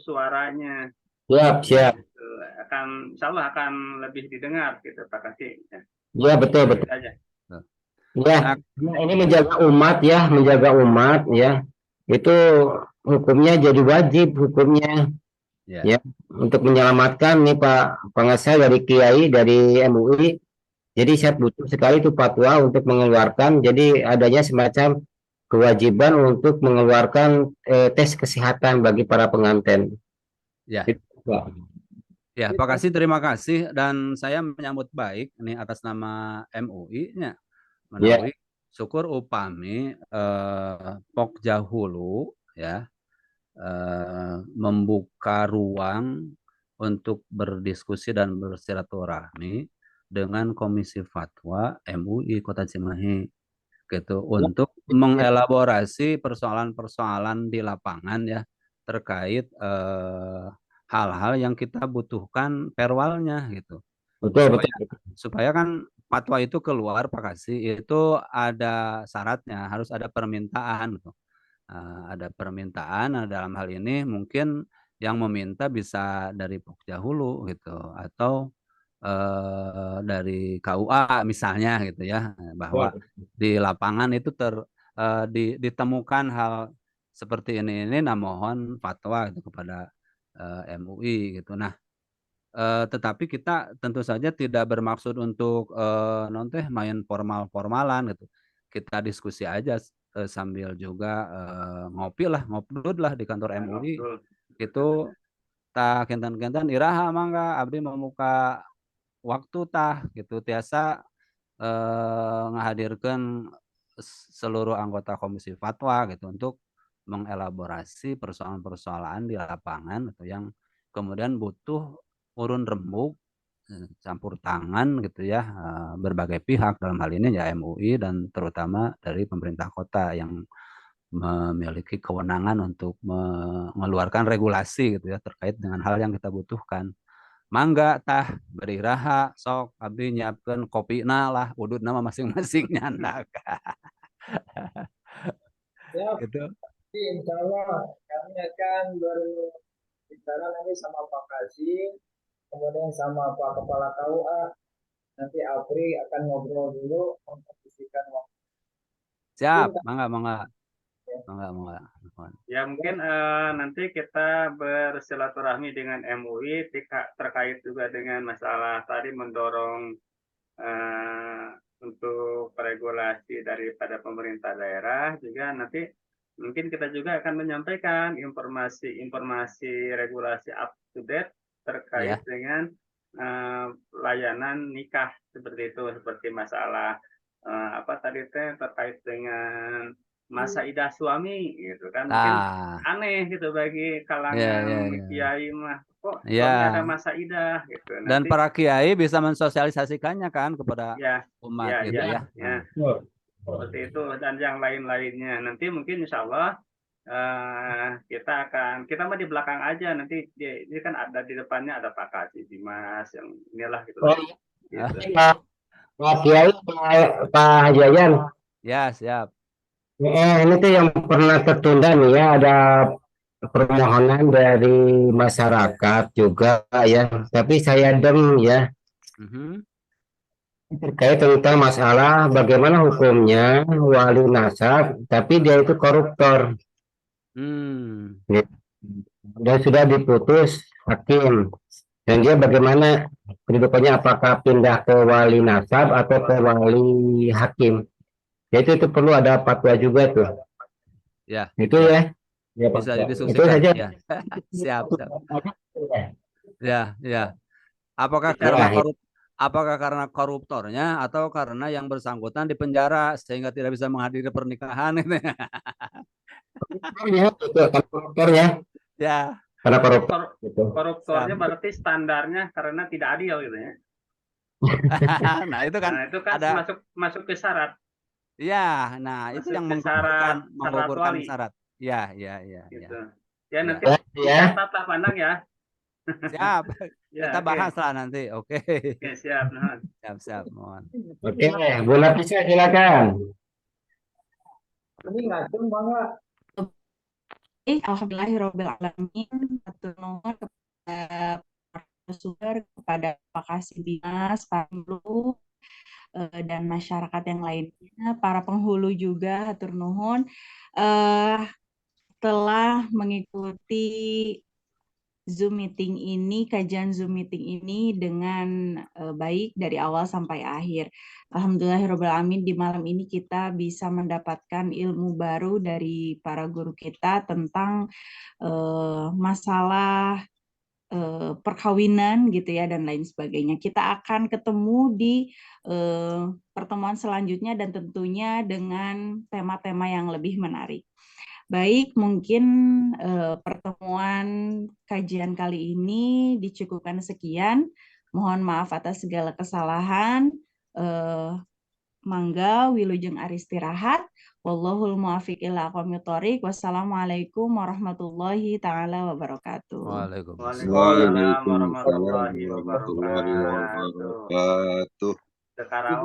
suaranya. siap. Gitu. Insya Allah akan lebih didengar gitu Pak Kasih. Ya betul Itu betul. aja. Ya, ini menjaga umat ya. Itu hukumnya jadi wajib hukumnya. Ya. Ya, untuk menyelamatkan nih Pak Pengasih dari Kiai dari MUI. Jadi saya butuh sekali itu fatwa untuk mengeluarkan. Jadi adanya semacam kewajiban untuk mengeluarkan tes kesehatan bagi para pengantin. Ya. Itu, Pak. Ya, Pak Kasih, terima kasih dan saya menyambut baik ini atas nama MUI-nya menawi syukur upami Pokja Hulu ya membuka ruang untuk berdiskusi dan bersilaturahmi dengan Komisi Fatwa MUI Kota Cimahi gitu untuk mengelaborasi persoalan-persoalan di lapangan ya terkait hal-hal yang kita butuhkan perwalnya gitu. Betul. Supaya kan fatwa itu keluar Pak Kasih itu ada syaratnya, harus ada permintaan gitu. Ada permintaan, nah dalam hal ini mungkin yang meminta bisa dari Pokja Hulu gitu atau dari KUA misalnya gitu ya, bahwa di lapangan itu ditemukan hal seperti ini, nah mohon fatwa gitu kepada MUI gitu. Nah, tetapi kita tentu saja tidak bermaksud untuk main formal-formalan gitu. Kita diskusi aja sambil juga ngopi lah di kantor MUI. Itu tah kinten-kinten iraha mangga abdi memuka waktu tah gitu tiasa menghadirkan seluruh anggota Komisi Fatwa gitu untuk mengelaborasi persoalan-persoalan di lapangan atau yang kemudian butuh urun rembuk campur tangan gitu ya berbagai pihak dalam hal ini ya MUI dan terutama dari pemerintah kota yang memiliki kewenangan untuk mengeluarkan regulasi gitu ya terkait dengan hal yang kita butuhkan. Mangga tah beri raha sok abdi nyiapkeun kopina lah udud nama masing-masing nyandak. Ya, Gitu. insya Allah kami akan berbicara nanti sama Pak Kasih, kemudian sama Pak Kepala KUA. Nanti Apri akan ngobrol dulu untuk bisikan waktu. Siap, mangga. Ya mungkin nanti kita bersilaturahmi dengan MUI terkait juga dengan masalah tadi mendorong untuk regulasi daripada pemerintah daerah juga nanti mungkin kita juga akan menyampaikan informasi regulasi up to date terkait dengan layanan nikah seperti itu seperti masalah apa tadi terkait dengan masa idah suami gitu kan mungkin aneh gitu bagi kalangan kiai mah kok suami ada masa idah gitu. Dan para kiai bisa mensosialisasikannya kan kepada umat gitu ya. Seperti itu dan yang lain-lainnya nanti mungkin insya Allah kita mah di belakang aja nanti ini kan ada di depannya ada Pak Kasih Dimas yang inilah gitu. Pak Kiai, Pak Jayan. Ya, siap. Ini tuh yang pernah tertunda nih ya, ada permohonan dari masyarakat juga ya, tapi saya ya terkait tentang masalah bagaimana hukumnya wali nasab, tapi dia itu koruptor. Dan sudah diputus hakim. Dan dia bagaimana kehidupannya, apakah pindah ke wali nasab atau ke wali hakim? Ya itu perlu ada fatwa juga tuh. Ya. Itu ya. Bisa didiskusikan. Itu saja. Ya. Siap. Ya. Apakah karena Apakah karena koruptornya atau karena yang bersangkutan di penjara sehingga tidak bisa menghadiri pernikahan gitu. Koruptornya itu kan koruptornya. Ya, Karena Berarti koruptor gitu. koruptornya siap. berarti standarnya karena tidak adil gitu ya. Nah, itu kan Nah, itu kan ada masuk ke syarat, ya, nah itu masuk yang ke syarat menggugurkan wali syarat. Ya, ya, ya, ya. gitu. Ya Ya. nanti Ya, ya. dicatat lah Pandang ya. Siap. Ya, Kita oke. bahas lah nanti. Oke. Oke, siap. Nah. Siap, mohon. Oke, Bu Nafisa silakan. Ini ngacung banget. Alhamdulillahirobbilalamin. Hatur nuhun kepada narasumber, kepada Pak Kasibimas, Pak Lu, dan masyarakat yang lainnya, para penghulu juga, hatur nuhun, telah mengikuti Zoom meeting ini, kajian Zoom meeting ini dengan baik dari awal sampai akhir. Alhamdulillahirobbilalamin, di malam ini kita bisa mendapatkan ilmu baru dari para guru kita tentang masalah perkawinan gitu ya dan lain sebagainya. Kita akan ketemu di pertemuan selanjutnya dan tentunya dengan tema-tema yang lebih menarik. Baik, mungkin pertemuan kajian kali ini dicukupkan sekian. Mohon maaf atas segala kesalahan. Mangga wilujeng aristirahat. Wallahul muwaffiq ila aqwamit thoriq. Wassalamualaikum warahmatullahi taala wabarakatuh. Waalaikumsalam. Waalaikumsalam warahmatullahi Waalaikumsalam warahmatullahi wabarakatuh. wabarakatuh. Sekarang